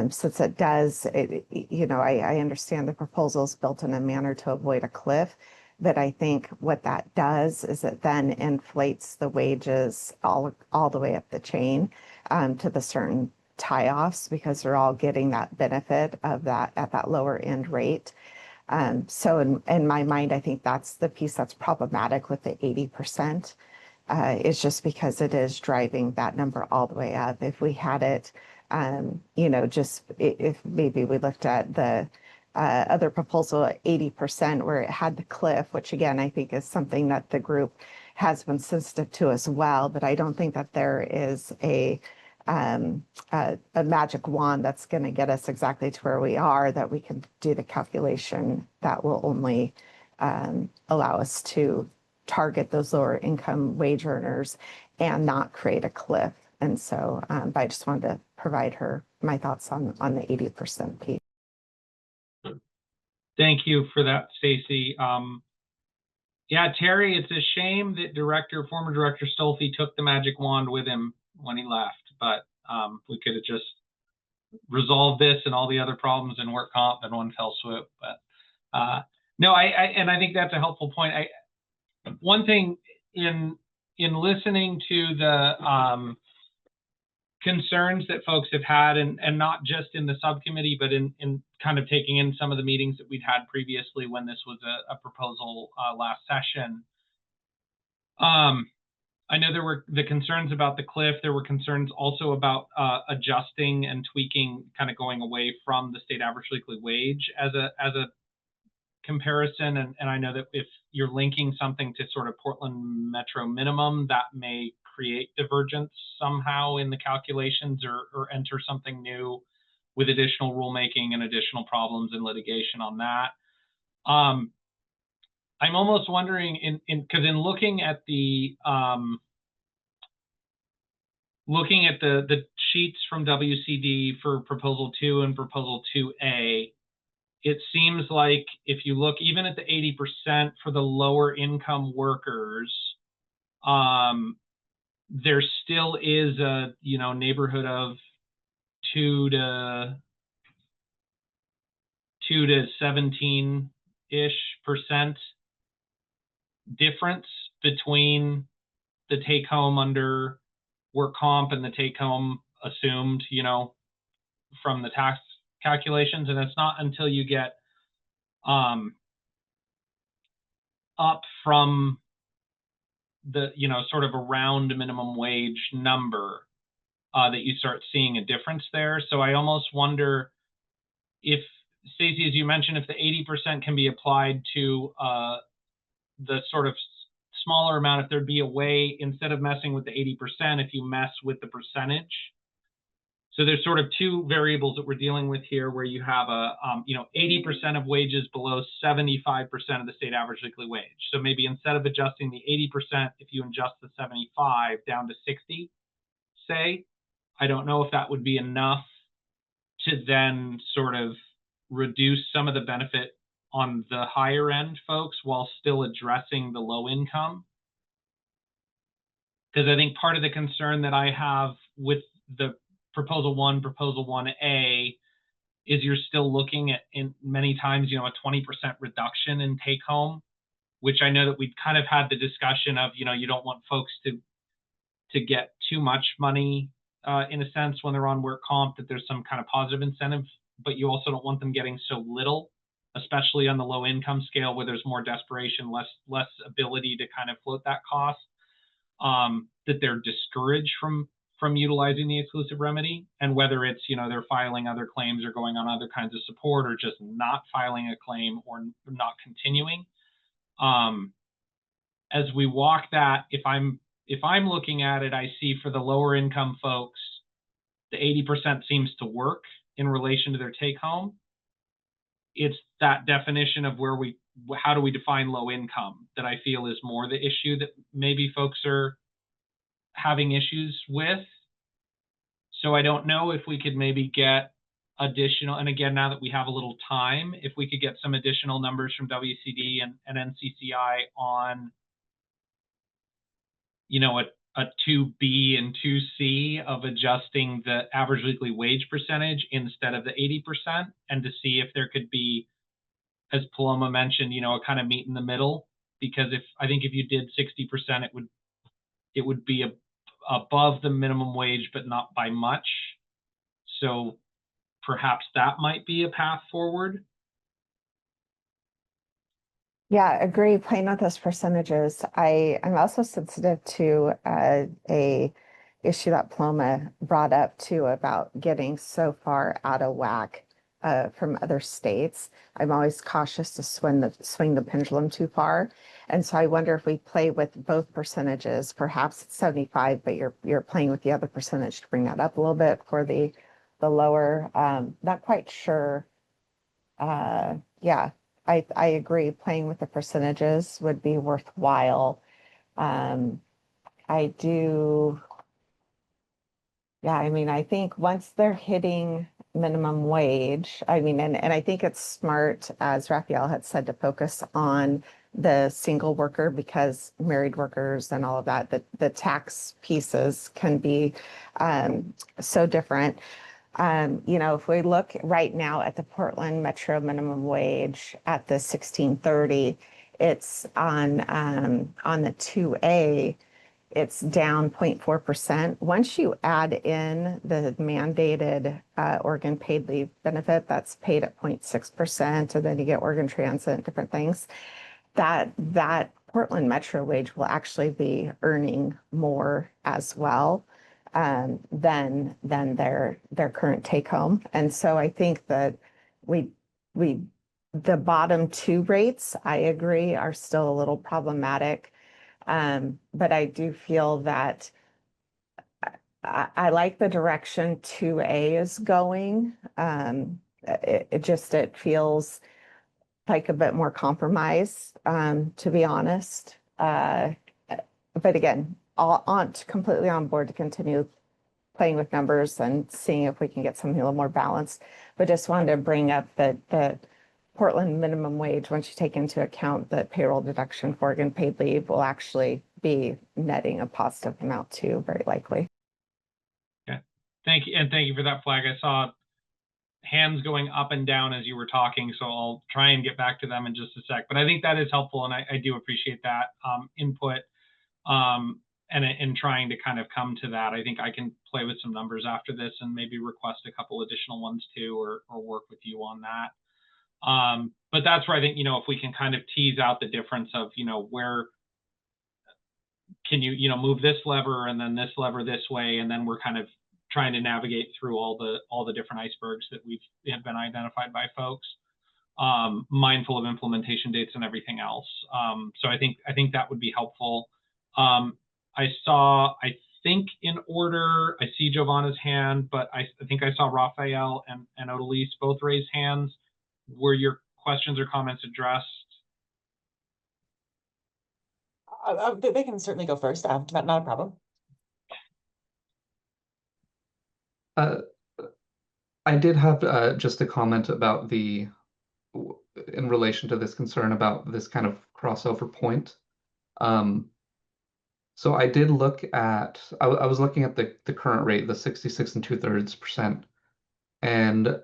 since it does, I understand the proposal is built in a manner to avoid a cliff, but I think what that does is it then inflates the wages all the way up the chain to the certain tie-offs because they're all getting that benefit of that at that lower end rate. So in my mind, I think that's the piece that's problematic with the 80%. It's just because it is driving that number all the way up. If we had it, just if maybe we looked at the other proposal at 80% where it had the cliff, which again, I think is something that the group has been sensitive to as well, but I don't think that there is a magic wand that's going to get us exactly to where we are, that we can do the calculation that will only allow us to target those lower income wage earners and not create a cliff. And so but I just wanted to provide her my thoughts on the 80% piece. Thank you for that, Stacy. Yeah, Terry, it's a shame that former Director Stolfi took the magic wand with him when he left, but we could have just resolved this and all the other problems in work comp in one fell swoop. But no, I think that's a helpful point. One thing in listening to the concerns that folks have had, and not just in the subcommittee, but in kind of taking in some of the meetings that we'd had previously when this was a proposal last session. I know there were the concerns about the cliff. There were concerns also about adjusting and tweaking, kind of going away from the state average weekly wage as a comparison. And I know that if you're linking something to sort of Portland Metro minimum, that may create divergence somehow in the calculations or enter something new with additional rulemaking and additional problems and litigation on that. I'm almost wondering, because in looking at the sheets from WCD for Proposal 2 and Proposal 2A, it seems like if you look even at the 80% for the lower income workers, there still is a neighborhood of 2 to 17-ish% difference between the take home under work comp and the take home assumed, from the tax calculations. And it's not until you get up from the, sort of around minimum wage number that you start seeing a difference there. So I almost wonder if, Stacy, as you mentioned, if the 80% can be applied to the sort of smaller amount, if there'd be a way, instead of messing with the 80%, if you mess with the percentage. So there's sort of two variables that we're dealing with here, where you have a 80% of wages below 75% of the state average weekly wage. So maybe instead of adjusting the 80%, if you adjust the 75 down to 60, say, I don't know if that would be enough to then sort of reduce some of the benefit on the higher end folks while still addressing the low income. Because I think part of the concern that I have with the Proposal 1, Proposal 1A, is you're still looking at, in many times, a 20% reduction in take home, which I know that we've kind of had the discussion of, you don't want folks to get too much money in a sense, when they're on work comp, that there's some kind of positive incentive, but you also don't want them getting so little, especially on the low income scale where there's more desperation, less ability to kind of float that cost, that they're discouraged from utilizing the exclusive remedy. And whether it's, they're filing other claims or going on other kinds of support or just not filing a claim or not continuing. As we walk that, if I'm looking at it, I see for the lower income folks, the 80% seems to work in relation to their take home. It's that definition of how do we define low income that I feel is more the issue that maybe folks are having issues with. So I don't know if we could maybe get additional, and again, now that we have a little time, if we could get some additional numbers from WCD and NCCI on, a 2B and 2C of adjusting the average weekly wage percentage instead of the 80%, and to see if there could be, as Paloma mentioned, a kind of meet in the middle. Because I think if you did 60%, it would be above the minimum wage, but not by much. So perhaps that might be a path forward. Yeah, agree. Playing with those percentages. I'm also sensitive to a issue that Paloma brought up too about getting so far out of whack from other states. I'm always cautious to swing the pendulum too far. And so I wonder if we play with both percentages, perhaps it's 75, but you're playing with the other percentage to bring that up a little bit for the lower. Not quite sure. Yeah. I agree. Playing with the percentages would be worthwhile. I do. Yeah, I think once they're hitting minimum wage, and I think it's smart, as Raphael had said, to focus on the single worker because married workers and all of that, the tax pieces can be so different. If we look right now at the Portland Metro minimum wage at the 1630, it's on the 2A, it's down 0.4%. Once you add in the mandated Oregon paid leave benefit, that's paid at 0.6%, and then you get Oregon Transit, different things, that Portland Metro wage will actually be earning more as well than their current take home. And so I think that the bottom two rates, I agree, are still a little problematic. But I do feel that I like the direction 2A is going. It feels like a bit more compromise, to be honest. But again, completely on board to continue playing with numbers and seeing if we can get something a little more balanced. But just wanted to bring up that the Portland minimum wage, once you take into account the payroll deduction for Oregon paid leave, will actually be netting a positive amount too, very likely. Okay, thank you, and thank you for that flag. I saw hands going up and down as you were talking, so I'll try and get back to them in just a sec. But I think that is helpful, and I do appreciate that input. And in trying to kind of come to that, I think I can play with some numbers after this and maybe request a couple additional ones too, or work with you on that. But that's where I think, if we can kind of tease out the difference of, where can you, move this lever and then this lever this way, and then we're kind of trying to navigate through all the different icebergs that have been identified by folks, mindful of implementation dates and everything else. So I think that would be helpful. I think in order, I see Giovanna's hand, but I think I saw Raphael and Odalise both raise hands. Were your questions or comments addressed? They can certainly go first. Not a problem. I did have just a comment about in relation to this concern about this kind of crossover point. So I did look at, I was looking at the current rate, the 66 2/3%, and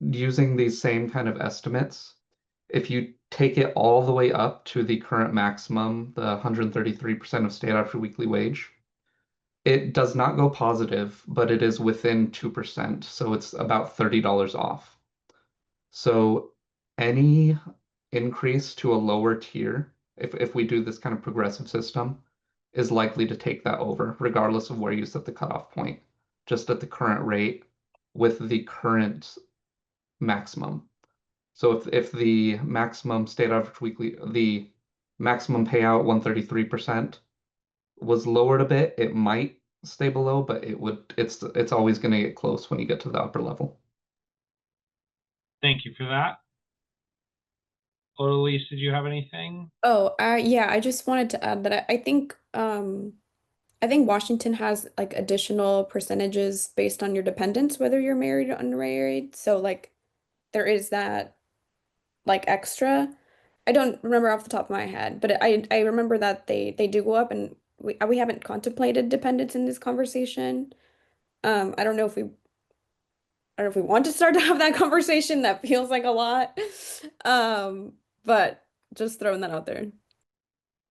using these same kind of estimates, if you take it all the way up to the current maximum, the 133% of state average weekly wage, It does not go positive, but it is within 2%, so it's about $30 off. So any increase to a lower tier, if we do this kind of progressive system, is likely to take that over, regardless of where you set the cutoff point, just at the current rate with the current maximum. So if the maximum state average weekly, the maximum payout 133% was lowered a bit, it might stay below, but it's always going to get close when you get to the upper level. Thank you for that. Odalise, did you have anything? Oh, yeah, I just wanted to add that I think Washington has like additional percentages based on your dependents, whether you're married or unmarried. So like there is that like extra. I don't remember off the top of my head, but I remember that they do go up, and we haven't contemplated dependents in this conversation. I don't know if we want to start to have that conversation. That feels like a lot. But just throwing that out there.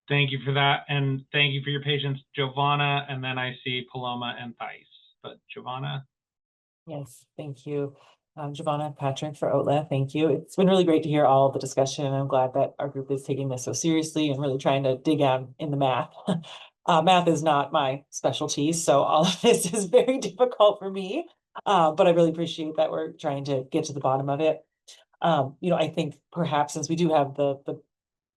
Thank you for that, and thank you for your patience, Giovanna, and then I see Paloma and Thais. But Giovanna. Yes, thank you. Giovanna, Patrick for OTLA, thank you. It's been really great to hear all the discussion. I'm glad that our group is taking this so seriously and really trying to dig down in the math. Math is not my specialty, so all of this is very difficult for me. But I really appreciate that we're trying to get to the bottom of it. I think perhaps since we do have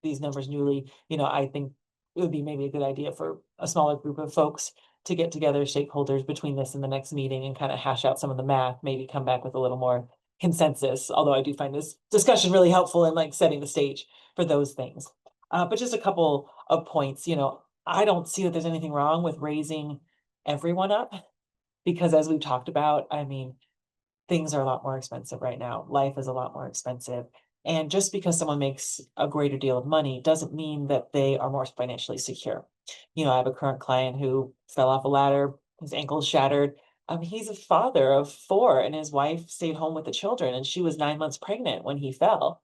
these numbers newly, I think it would be maybe a good idea for a smaller group of folks to get together, stakeholders, between this and the next meeting and kind of hash out some of the math, maybe come back with a little more consensus. Although I do find this discussion really helpful in like setting the stage for those things. But just a couple of points, I don't see that there's anything wrong with raising everyone up, because as we've talked about, I mean, things are a lot more expensive right now. Life is a lot more expensive. And just because someone makes a greater deal of money doesn't mean that they are more financially secure. I have a current client who fell off a ladder, his ankle shattered. He's a father of 4, and his wife stayed home with the children, and she was 9 months pregnant when he fell.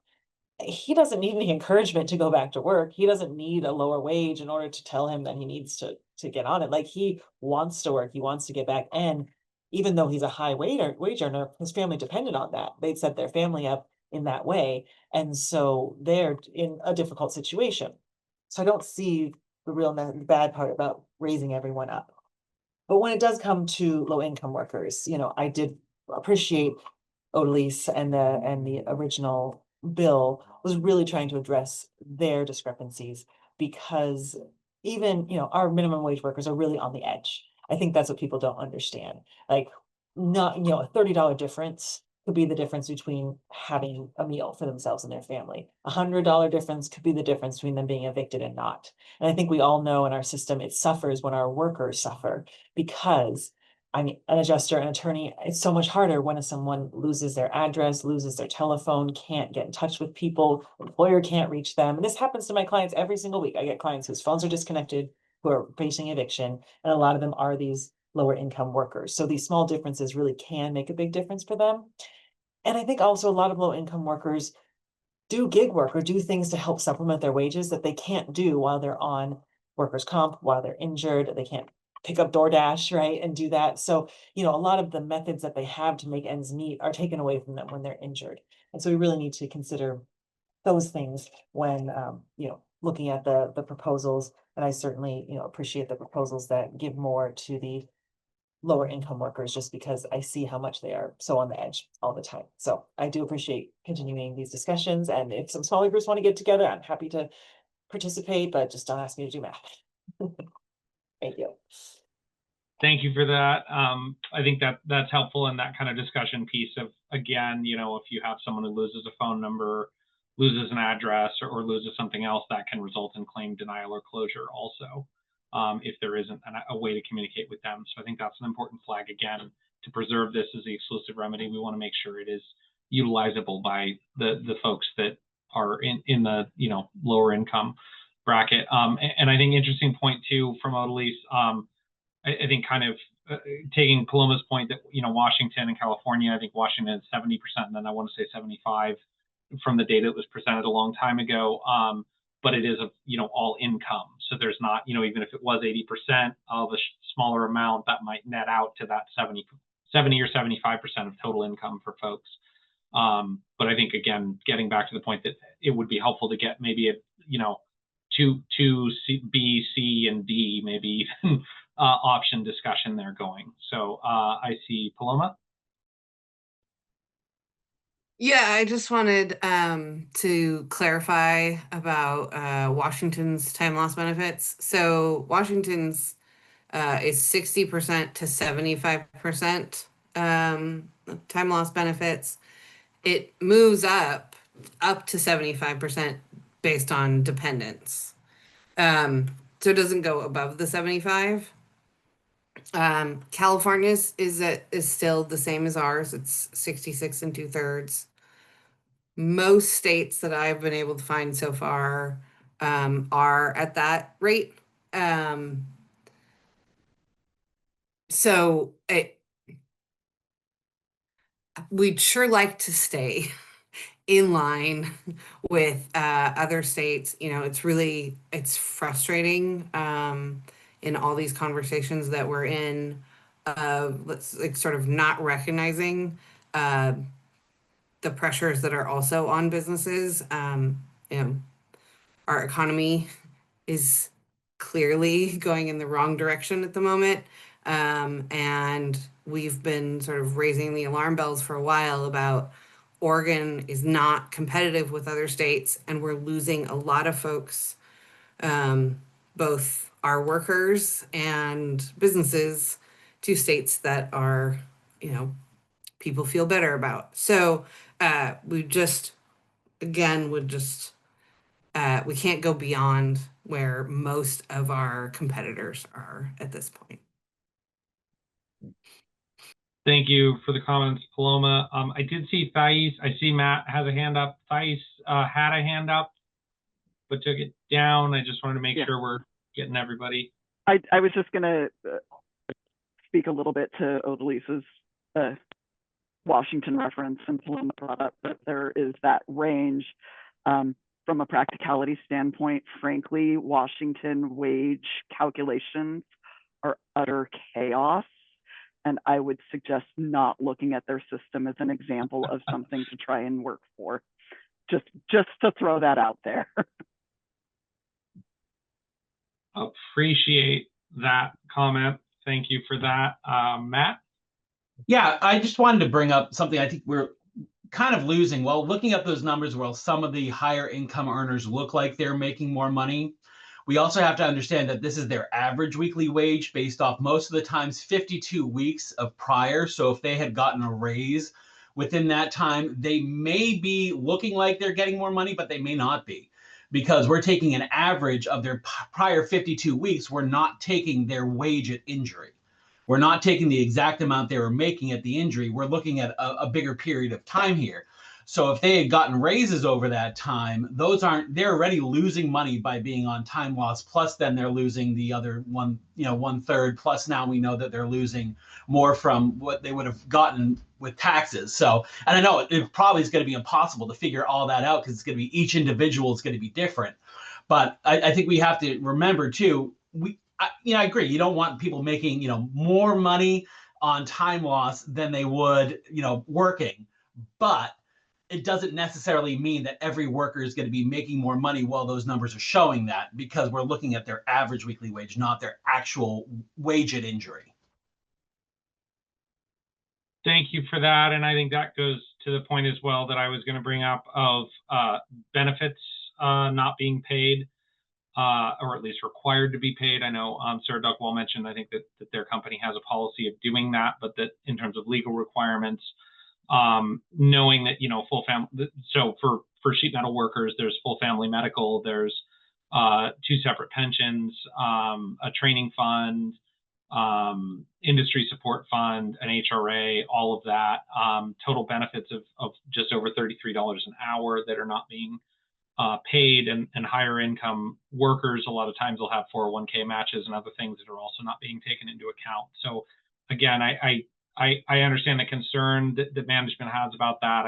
He doesn't need any encouragement to go back to work. He doesn't need a lower wage in order to tell him that he needs to get on it. Like, he wants to work, he wants to get back. And even though he's a high wage earner, his family depended on that. They'd set their family up in that way. And so they're in a difficult situation. So I don't see the real bad part about raising everyone up. But when it does come to low income workers, I did appreciate Odalise and the original bill was really trying to address their discrepancies, because even, our minimum wage workers are really on the edge. I think that's what people don't understand. Like, not, a $30 difference could be the difference between having a meal for themselves and their family. $100 difference could be the difference between them being evicted and not. And I think we all know in our system, it suffers when our workers suffer, because an adjuster, an attorney, it's so much harder when someone loses their address, loses their telephone, can't get in touch with people, employer can't reach them. And this happens to my clients every single week. I get clients whose phones are disconnected, who are facing eviction, and a lot of them are these lower income workers. So these small differences really can make a big difference for them. And I think also a lot of low income workers do gig work or do things to help supplement their wages that they can't do while they're on workers' comp, while they're injured. They can't pick up DoorDash, right, and do that. So, a lot of the methods that they have to make ends meet are taken away from them when they're injured. And so we really need to consider those things when, looking at the proposals. And I certainly, appreciate the proposals that give more to the lower income workers, just because I see how much they are so on the edge all the time. So I do appreciate continuing these discussions. And if some smaller groups want to get together, I'm happy to participate, but just don't ask me to do math. Thank you. Thank you for that. I think that's helpful in that kind of discussion piece of, again, if you have someone who loses a phone number, loses an address, or loses something else, that can result in claim denial or closure also, if there isn't a way to communicate with them. So I think that's an important flag, again, to preserve this as the exclusive remedy. We want to make sure it is utilizable by the folks that are in the lower income bracket. And I think interesting point too from Odalise, I think kind of taking Paloma's point that, Washington and California, I think Washington is 70%, and then I want to say 75 from the data that was presented a long time ago. But it is all income. so there's not, you know, even if it was 80% of a smaller amount, that might net out to that 70 or 75% of total income for folks. But I think, again, getting back to the point that it would be helpful to get maybe a, you know, two B, C, and D, maybe even option discussion there going. So I see Paloma. Yeah, I just wanted to clarify about Washington's time loss benefits. So Washington's is 60% to 75% time loss benefits. It moves up to 75% based on dependents. So it doesn't go above the 75. California's is still the same as ours. It's 66 2/3. Most states that I've been able to find so far are at that rate. So we'd sure like to stay in line with other states. You know, it's frustrating in all these conversations that we're in, let's like sort of not recognizing the pressures that are also on businesses. You know, our economy is clearly going in the wrong direction at the moment. And we've been sort of raising the alarm bells for a while about Oregon is not competitive with other states, and we're losing a lot of folks, both our workers and businesses, to states that are, you know, people feel better about. So we just, again, we can't go beyond where most of our competitors are at this point. Thank you for the comments, Paloma. I did see Thais. I see Matt has a hand up. Thais had a hand up, but took it down. I just wanted to make sure we're getting everybody. I was just going to speak a little bit to Odalise's Washington reference, and Paloma brought up that there is that range. From a practicality standpoint, frankly, Washington wage calculations are utter chaos. And I would suggest not looking at their system as an example of something to try and work for. Just to throw that out there. Appreciate that comment. Thank you for that. Matt? Yeah, I just wanted to bring up something I think we're kind of losing. Well, looking at those numbers, while some of the higher income earners look like they're making more money, we also have to understand that this is their average weekly wage based off most of the times 52 weeks of prior. So if they had gotten a raise within that time, they may be looking like they're getting more money, but they may not be, because we're taking an average of their prior 52 weeks. We're not taking their wage at injury. We're not taking the exact amount they were making at the injury. We're looking at a bigger period of time here. So if they had gotten raises over that time, they're already losing money by being on time loss, plus then they're losing the other 1/3, plus now we know that they're losing more from what they would have gotten with taxes. So, and I know it probably is going to be impossible to figure all that out, because it's going to be, each individual is going to be different. But I think we have to remember too, I agree. You don't want people making, more money on time loss than they would, working. But it doesn't necessarily mean that every worker is going to be making more money while those numbers are showing that, because we're looking at their average weekly wage, not their actual wage at injury. Thank you for that. And I think that goes to the point as well that I was going to bring up of benefits not being paid, or at least required to be paid. I know Sarah Duckwell mentioned, I think that their company has a policy of doing that, but that in terms of legal requirements, knowing that, full family, so for sheet metal workers, there's full family medical, there's 2 separate pensions, a training fund, industry support fund, an HRA, all of that, total benefits of just over $33 an hour that are not being paid, and higher income workers a lot of times will have 401k matches and other things that are also not being taken into account. So again, I understand the concern that management has about that.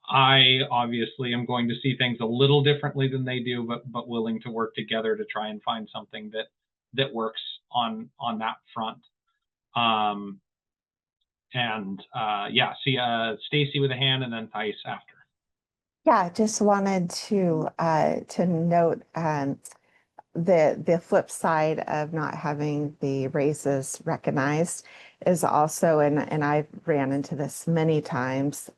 I obviously am going to see things a little differently than they do, but willing to work together to try and find something that works on that front. Yeah, see Stacy with a hand, and then Thais after. Yeah, just wanted to note the flip side of not having the raises recognized is also, and I've ran into this many times,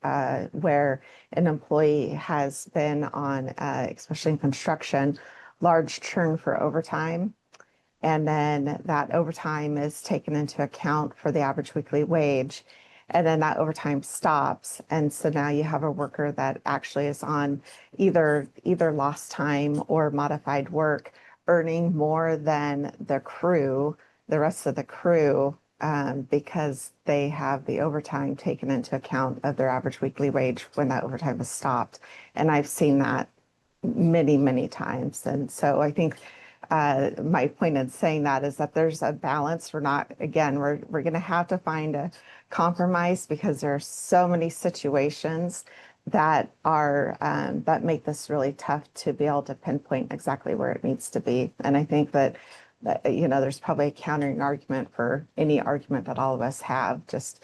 where an employee has been on, especially in construction, large churn for overtime. And then that overtime is taken into account for the average weekly wage. And then that overtime stops. And so now you have a worker that actually is on either lost time or modified work, earning more than the rest of the crew, because they have the overtime taken into account of their average weekly wage when that overtime is stopped. And I've seen that many, many times. And so I think my point in saying that is that there's a balance. We're going to have to find a compromise, because there are so many situations that are that make this really tough to be able to pinpoint exactly where it needs to be. And I think that there's probably a countering argument for any argument that all of us have, just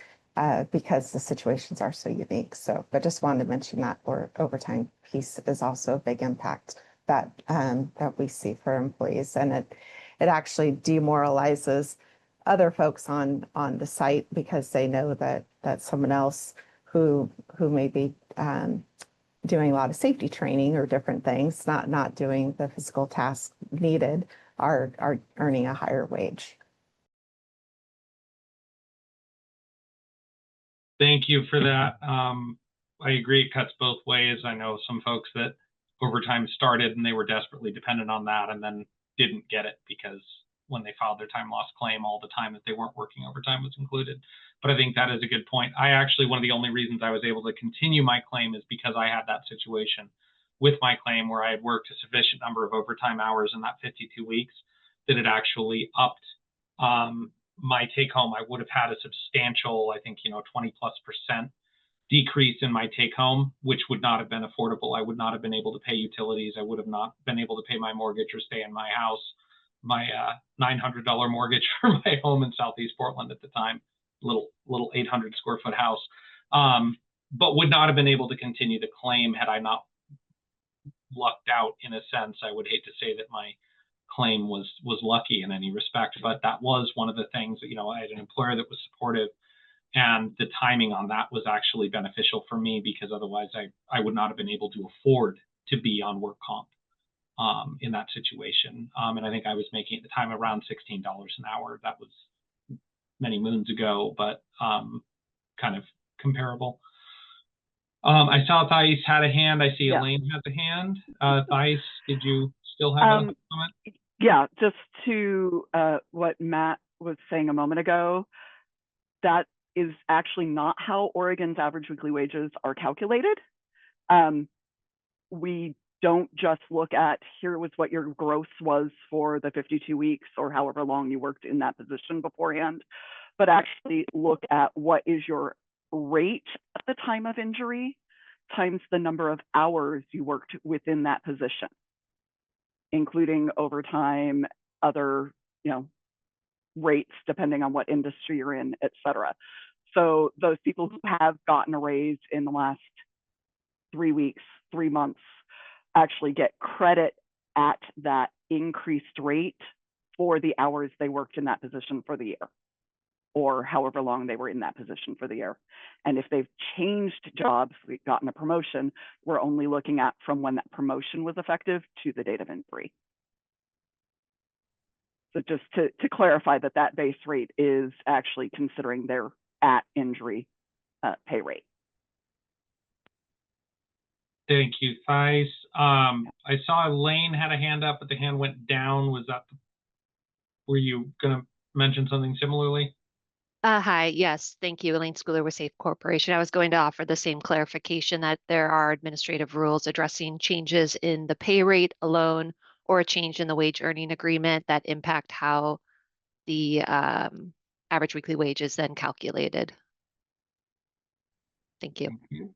because the situations are so unique. So, but just wanted to mention that overtime piece is also a big impact that we see for employees, and it actually demoralizes other folks on the site, because they know that someone else who may be doing a lot of safety training or different things, not doing the physical tasks needed, are earning a higher wage. Thank you for that. I agree, it cuts both ways. I know some folks that overtime started and they were desperately dependent on that, and then didn't get it because when they filed their time loss claim, all the time that they weren't working overtime was included. But I think that is a good point. One of the only reasons I was able to continue my claim is because I had that situation with my claim where I had worked a sufficient number of overtime hours in that 52 weeks that it actually upped my take home. I would have had a substantial, I think, 20+% decrease in my take home, which would not have been affordable. I would not have been able to pay utilities. I would have not been able to pay my mortgage or stay in my house, my $900 mortgage for my home in Southeast Portland at the time, little 800 square foot house, but would not have been able to continue the claim had I not lucked out. In a sense, I would hate to say that my claim was lucky in any respect, but that was one of the things that, I had an employer that was supportive, and the timing on that was actually beneficial for me, because otherwise I would not have been able to afford to be on work comp in that situation. And I think I was making at the time around $16 an hour. That was many moons ago, but kind of comparable. I saw Thais had a hand. I see Elaine has a hand. Thais, did you still have a comment? Yeah, just to what Matt was saying a moment ago, that is actually not how Oregon's average weekly wages are calculated. We don't just look at, here was what your gross was for the 52 weeks or however long you worked in that position beforehand, but actually look at what is your rate at the time of injury times the number of hours you worked within that position, including overtime, other, rates depending on what industry you're in, et cetera. So those people who have gotten a raise in the last 3 weeks, 3 months, actually get credit at that increased rate for the hours they worked in that position for the year, or however long they were in that position for the year. And if they've changed jobs, we've gotten a promotion, we're only looking at from when that promotion was effective to the date of injury. So just to clarify that base rate is actually considering their at injury pay rate. Thank you, Thais. I saw Elaine had a hand up, but the hand went down. Were you going to mention something similarly? Hi, yes, thank you. Elaine Schooler with Safe Corporation. I was going to offer the same clarification that there are administrative rules addressing changes in the pay rate alone or a change in the wage earning agreement that impact how the average weekly wage is then calculated. Thank you. Thank you.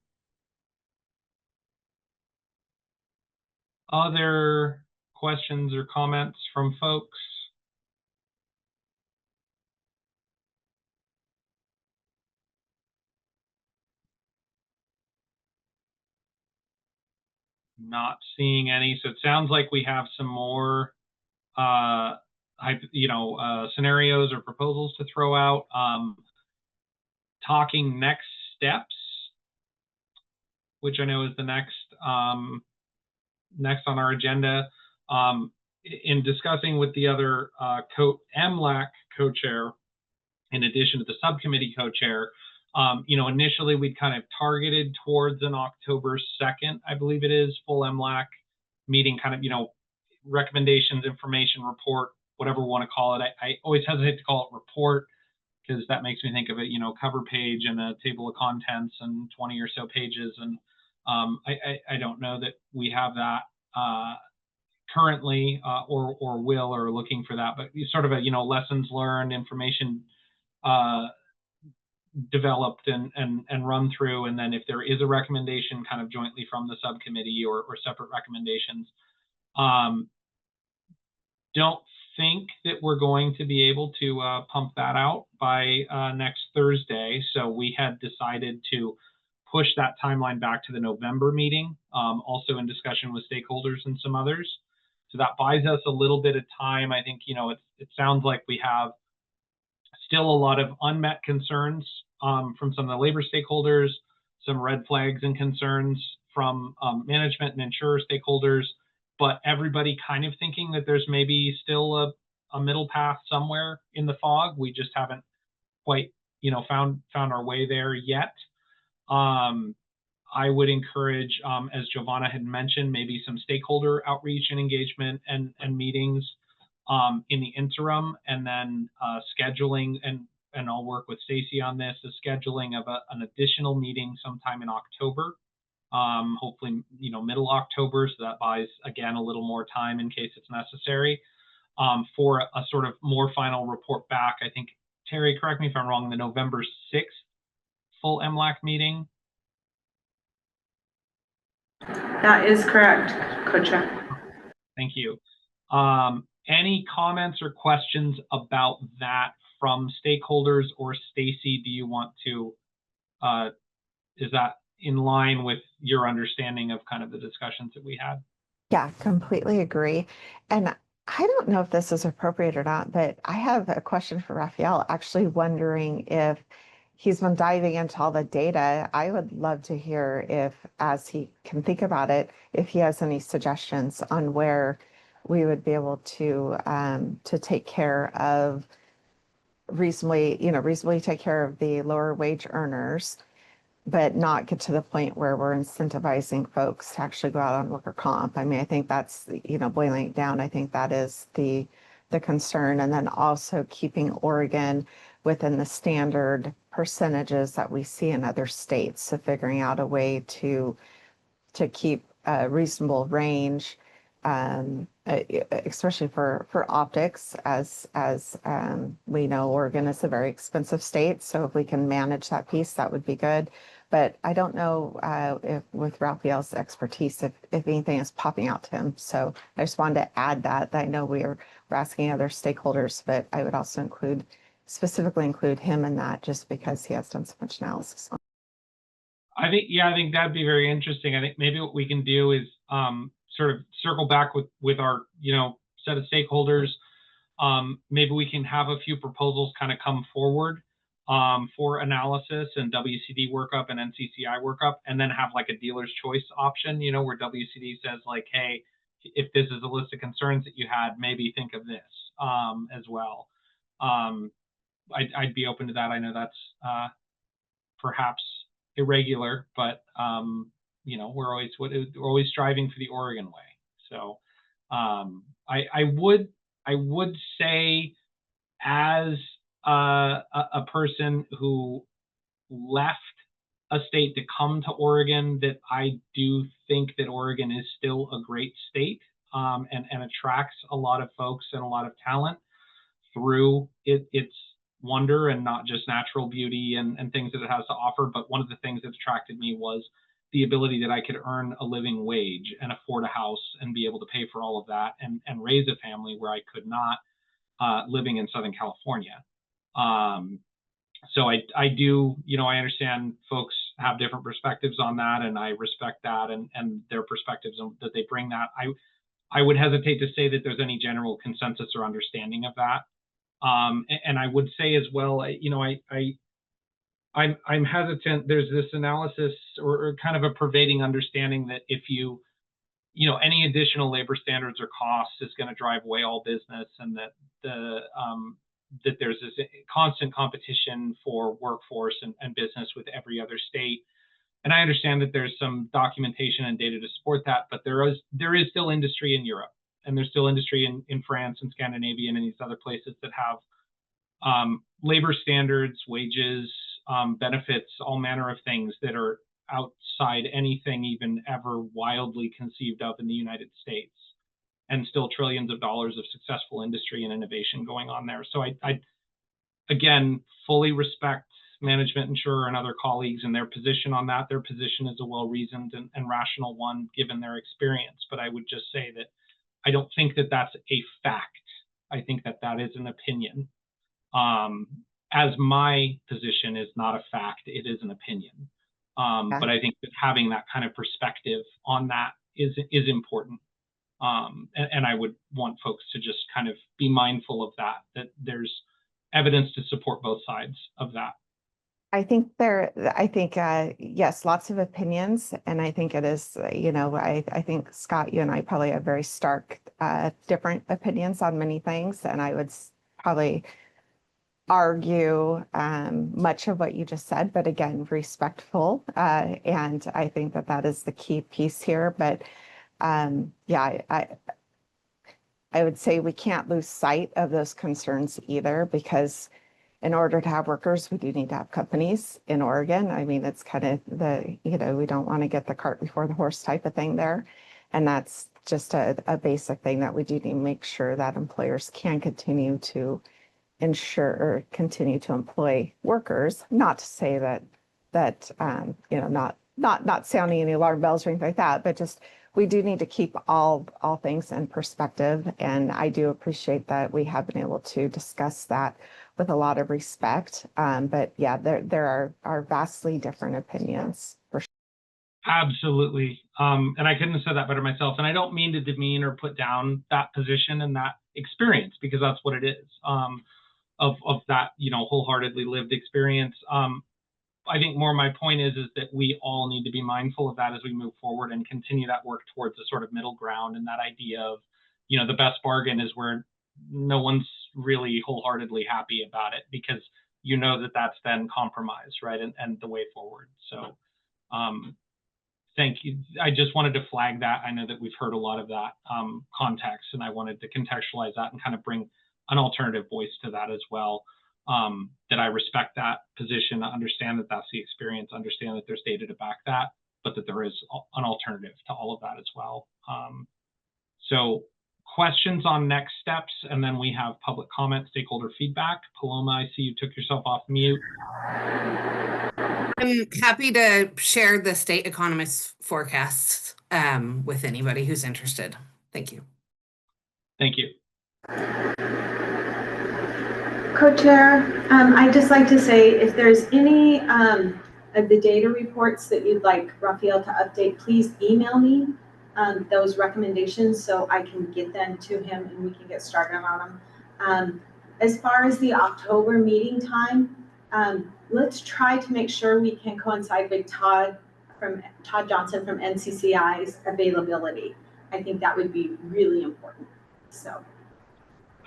Other questions or comments from folks? Not seeing any. So it sounds like we have some more scenarios or proposals to throw out. Talking next steps, which I know is the next on our agenda. In discussing with the other MLAC co-chair, in addition to the subcommittee co-chair, initially we'd kind of targeted towards an October 2nd, I believe it is, full MLAC meeting, kind of, recommendations, information report, whatever we want to call it. I always hesitate to call it report because that makes me think of it, cover page and a table of contents and 20 or so pages. And I don't know that we have that currently or will or looking for that, but sort of a, lessons learned, information developed and run through. And then if there is a recommendation kind of jointly from the subcommittee or separate recommendations. Don't think that we're going to be able to pump that out by next Thursday. So we had decided to push that timeline back to the November meeting, also in discussion with stakeholders and some others. So that buys us a little bit of time. I think, it sounds like we have still a lot of unmet concerns from some of the labor stakeholders, some red flags and concerns from management and insurer stakeholders, but everybody kind of thinking that there's maybe still a middle path somewhere in the fog. We just haven't quite, found our way there yet. I would encourage, as Giovanna had mentioned, maybe some stakeholder outreach and engagement and meetings in the interim, and then scheduling, and I'll work with Stacy on this, the scheduling of an additional meeting sometime in October. Hopefully, middle October, so that buys, again, a little more time in case it's necessary for a sort of more final report back. I think, Terry, correct me if I'm wrong, the November 6th full MLAC meeting. That is correct, Co-Chair. Thank you. Any comments or questions about that from stakeholders, or Stacy, do you want to, is that in line with your understanding of kind of the discussions that we had? Yeah, completely agree. And I don't know if this is appropriate or not, but I have a question for Raphael, actually wondering if he's been diving into all the data. I would love to hear if, as he can think about it, if he has any suggestions on where we would be able to take care of reasonably take care of the lower wage earners, but not get to the point where we're incentivizing folks to actually go out on worker comp. I mean, I think that's, boiling it down, I think that is the concern. And then also keeping Oregon within the standard percentages that we see in other states. So figuring out a way to keep a reasonable range, especially for optics, as we know, Oregon is a very expensive state. So if we can manage that piece, that would be good. But I don't know if with Raphael's expertise, if anything is popping out to him. So I just wanted to add that I know we're asking other stakeholders, but I would also specifically include him in that, just because he has done so much analysis on it. I think that'd be very interesting. I think maybe what we can do is sort of circle back with our, set of stakeholders. Maybe we can have a few proposals kind of come forward for analysis and WCD workup and NCCI workup, and then have like a dealer's choice option, where WCD says like, hey, if this is a list of concerns that you had, maybe think of this as well. I'd be open to that. I know that's perhaps irregular, but we're always striving for the Oregon way. So I would say, as a person who left a state to come to Oregon, that I do think that Oregon is still a great state and attracts a lot of folks and a lot of talent through its wonder, and not just natural beauty and things that it has to offer. But one of the things that attracted me was the ability that I could earn a living wage and afford a house and be able to pay for all of that and raise a family where I could not living in Southern California. So I do, I understand folks have different perspectives on that, and I respect that and their perspectives that they bring that. I would hesitate to say that there's any general consensus or understanding of that. And I would say as well, I'm hesitant. There's this analysis or kind of a pervading understanding that if any additional labor standards or costs is going to drive away all business, and that that there's this constant competition for workforce and business with every other state. And I understand that there's some documentation and data to support that, but there is still industry in Europe, and there's still industry in France and Scandinavia and in these other places that have labor standards, wages, benefits, all manner of things that are outside anything even ever wildly conceived of in the United States, and still trillions of dollars of successful industry and innovation going on there. So I again, fully respect management, insurer, and other colleagues and their position on that. Their position is a well-reasoned and rational one given their experience. But I would just say that I don't think that that's a fact. I think that that is an opinion. As my position is not a fact, it is an opinion. But I think that having that kind of perspective on that is important. And I would want folks to just kind of be mindful of that there's evidence to support both sides of that. I think yes, lots of opinions. And I think it is, I think Scott, you and I probably have very stark, different opinions on many things. And I would probably argue much of what you just said, but again, respectful. And I think that is the key piece here. But yeah, I would say we can't lose sight of those concerns either, because in order to have workers, we do need to have companies in Oregon. I mean, it's kind of we don't want to get the cart before the horse type of thing there. And that's just a basic thing that we do need to make sure that employers can continue to ensure or continue to employ workers. Not to say that not sounding any alarm bells or anything like that, but just we do need to keep all things in perspective. And I do appreciate that we have been able to discuss that with a lot of respect. But yeah, there are vastly different opinions for sure. Absolutely. And I couldn't have said that better myself. And I don't mean to demean or put down that position and that experience, because that's what it is, of that, wholeheartedly lived experience. I think more my point is that we all need to be mindful of that as we move forward and continue that work towards a sort of middle ground, and that idea of, the best bargain is where no one's really wholeheartedly happy about it, because that's then compromise, right? And the way forward. So thank you. I just wanted to flag that. I know that we've heard a lot of that context, and I wanted to contextualize that and kind of bring an alternative voice to that as well. That I respect that position, understand that that's the experience, understand that there's data to back that, but that there is an alternative to all of that as well. So questions on next steps, and then we have public comment, stakeholder feedback. Paloma, I see you took yourself off mute. I'm happy to share the state economist's forecasts with anybody who's interested. Thank you. Thank you. Co-chair, I'd just like to say, if there's any of the data reports that you'd like Raphael to update, please email me those recommendations so I can get them to him and we can get started on them. As far as the October meeting time, let's try to make sure we can coincide with Todd Johnson from NCCI's availability. I think that would be really important. So.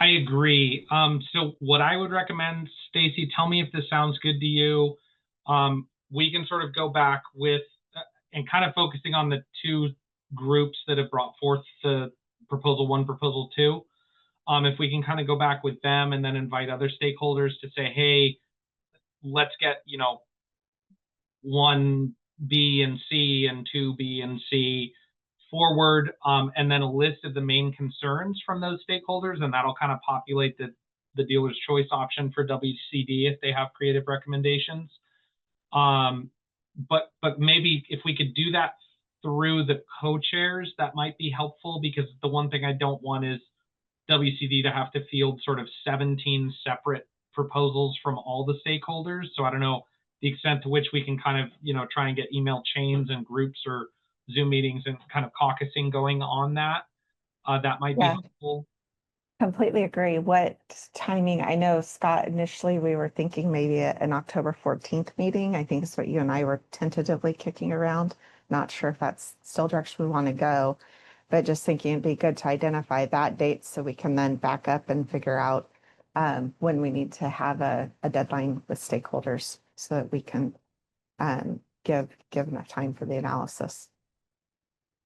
I agree. So what I would recommend, Stacy, tell me if this sounds good to you. We can sort of go back with and kind of focusing on the two groups that have brought forth the proposal 1, proposal 2. If we can kind of go back with them and then invite other stakeholders to say, hey, let's get, 1B and C and 2B and C forward, and then a list of the main concerns from those stakeholders, and that'll kind of populate the dealer's choice option for WCD if they have creative recommendations. but maybe if we could do that through the co-chairs, that might be helpful, because the one thing I don't want is WCD to have to field sort of 17 separate proposals from all the stakeholders. So I don't know the extent to which we can kind of, try and get email chains and groups or Zoom meetings and kind of caucusing going on that. That might be helpful. Completely agree. What timing? I know, Scott, initially we were thinking maybe an October 14th meeting. I think is what you and I were tentatively kicking around. Not sure if that's still direction we want to go, but just thinking it'd be good to identify that date so we can then back up and figure out when we need to have a deadline with stakeholders so that we can give enough time for the analysis.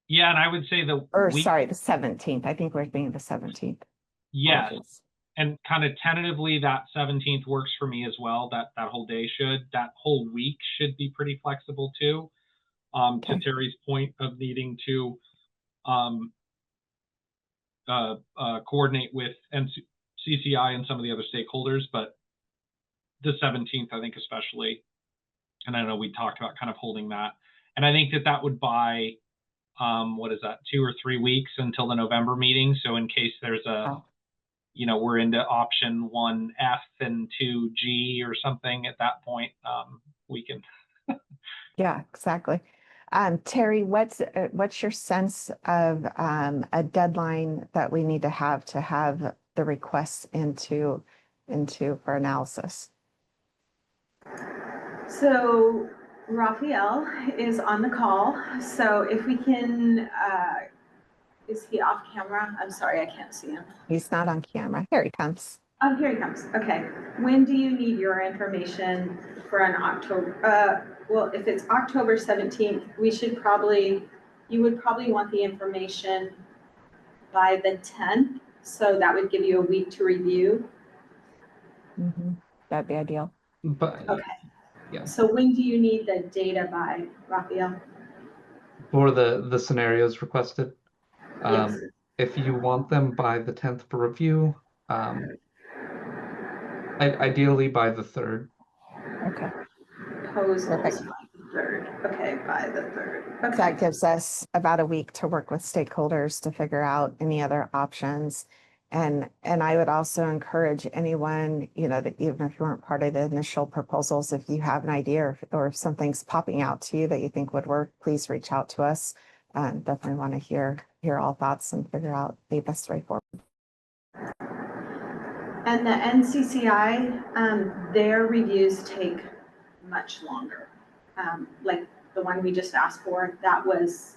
Yeah, and I would say the 17th. I think we're being the 17th. Yes. And kind of tentatively that 17th works for me as well. That whole day that whole week should be pretty flexible too. To Terry's point of needing to coordinate with CCI and some of the other stakeholders, but the 17th, I think especially, and I know we talked about kind of holding that. And I think that would buy, what is that, 2 or 3 weeks until the November meeting. So in case there's we're into option 1F and 2G or something at that point, we can. Yeah, exactly. Terry, what's your sense of a deadline that we need to have the requests into for analysis? So Raphael is on the call. So if we can, is he off camera? I'm sorry, I can't see him. He's not on camera. Here he comes. Oh, here he comes. Okay. When do you need your information for an October? Well, if it's October 17th, you would probably want the information by the 10th. So that would give you a week to review. That'd be ideal. But okay. Yeah. So when do you need the data by, Raphael? For the scenarios requested, Yes. if you want them by the 10th for review, ideally by the 3rd. Okay. Proposals by the 3rd. Okay, by the 3rd. Okay. That gives us about a week to work with stakeholders to figure out any other options. And I would also encourage anyone, that even if you weren't part of the initial proposals, if you have an idea or if something's popping out to you that you think would work, please reach out to us. Definitely want to hear all thoughts and figure out the best way forward. And the NCCI, their reviews take much longer. Like the one we just asked for, that was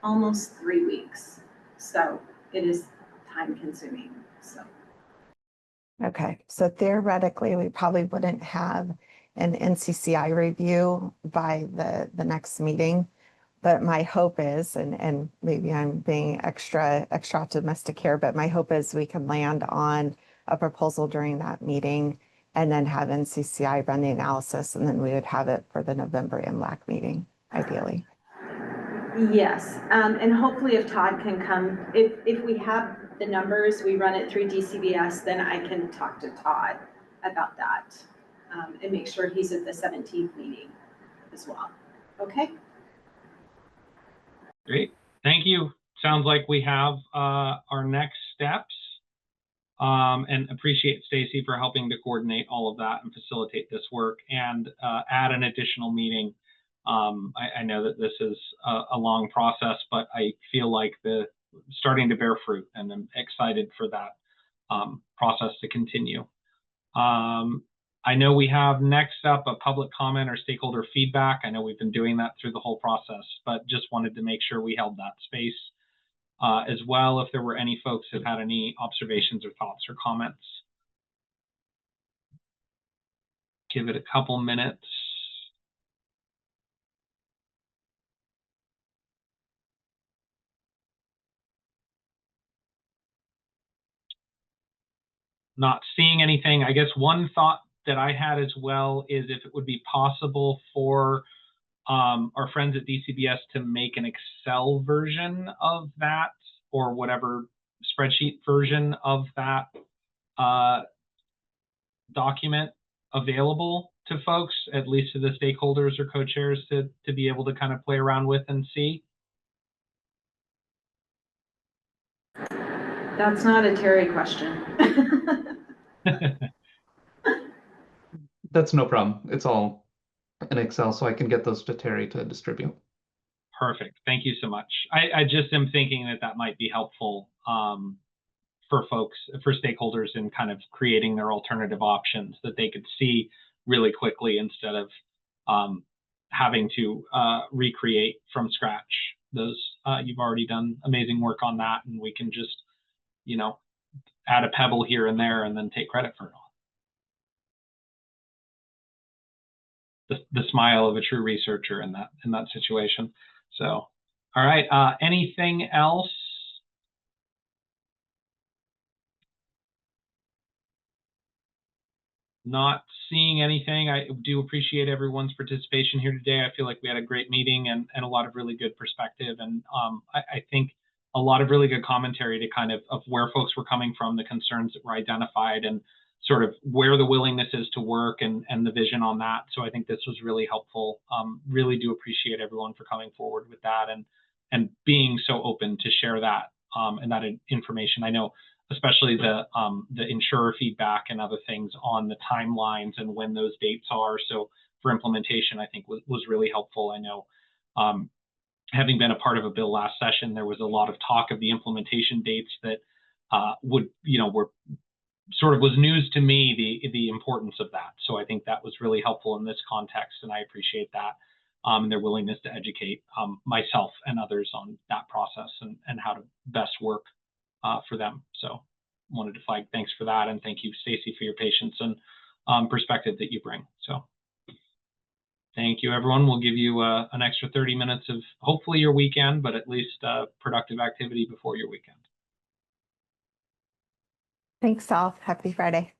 almost 3 weeks. So it is time consuming. Okay, so theoretically, we probably wouldn't have an NCCI review by the next meeting. But my hope is, and maybe I'm being extra optimistic here, but my hope is we can land on a proposal during that meeting and then have NCCI run the analysis, and then we would have it for the November MLAC meeting, ideally. Yes, and hopefully if Todd can come, if we have the numbers, we run it through DCBS, then I can talk to Todd about that and make sure he's at the 17th meeting as well. Okay. Great, thank you. Sounds like we have our next steps, and appreciate Stacy for helping to coordinate all of that and facilitate this work and add an additional meeting. I know that this is a long process, but I feel like starting to bear fruit, and I'm excited for that process to continue. I know we have next up a public comment or stakeholder feedback. I know we've been doing that through the whole process, but just wanted to make sure we held that space as well. If there were any folks who had any observations or thoughts or comments. Give it a couple minutes. Not seeing anything. I guess one thought that I had as well is if it would be possible for our friends at DCBS to make an Excel version of that, or whatever spreadsheet version of that document available. to folks, at least to the stakeholders or co-chairs, to be able to kind of play around with and see? That's not a Terry question. That's no problem. It's all in Excel, so I can get those to Terry to distribute. Perfect. Thank you so much. I just am thinking that that might be helpful for folks, for stakeholders in kind of creating their alternative options that they could see really quickly instead of having to recreate from scratch those. You've already done amazing work on that, and we can just, you know, add a pebble here and there and then take credit for it all. The smile of a true researcher in that situation. So, all right. Anything else? Not seeing anything. I do appreciate everyone's participation here today. I feel like we had a great meeting and a lot of really good perspective, and I think a lot of really good commentary to kind of where folks were coming from, the concerns that were identified, and sort of where the willingness is to work and the vision on that. So I think this was really helpful. Really do appreciate everyone for coming forward with that and being so open to share that and that information. I know especially the insurer feedback and other things on the timelines and when those dates are. So for implementation, I think was really helpful. I know having been a part of a bill last session, there was a lot of talk of the implementation dates that were sort of was news to me, the importance of that. So I think that was really helpful in this context, and I appreciate that and their willingness to educate myself and others on that process and how to best work for them. So wanted to flag thanks for that, and thank you, Stacy, for your patience and perspective that you bring. So thank you, everyone. We'll give you an extra 30 minutes of hopefully your weekend, but at least productive activity before your weekend. Thanks all. Happy Friday.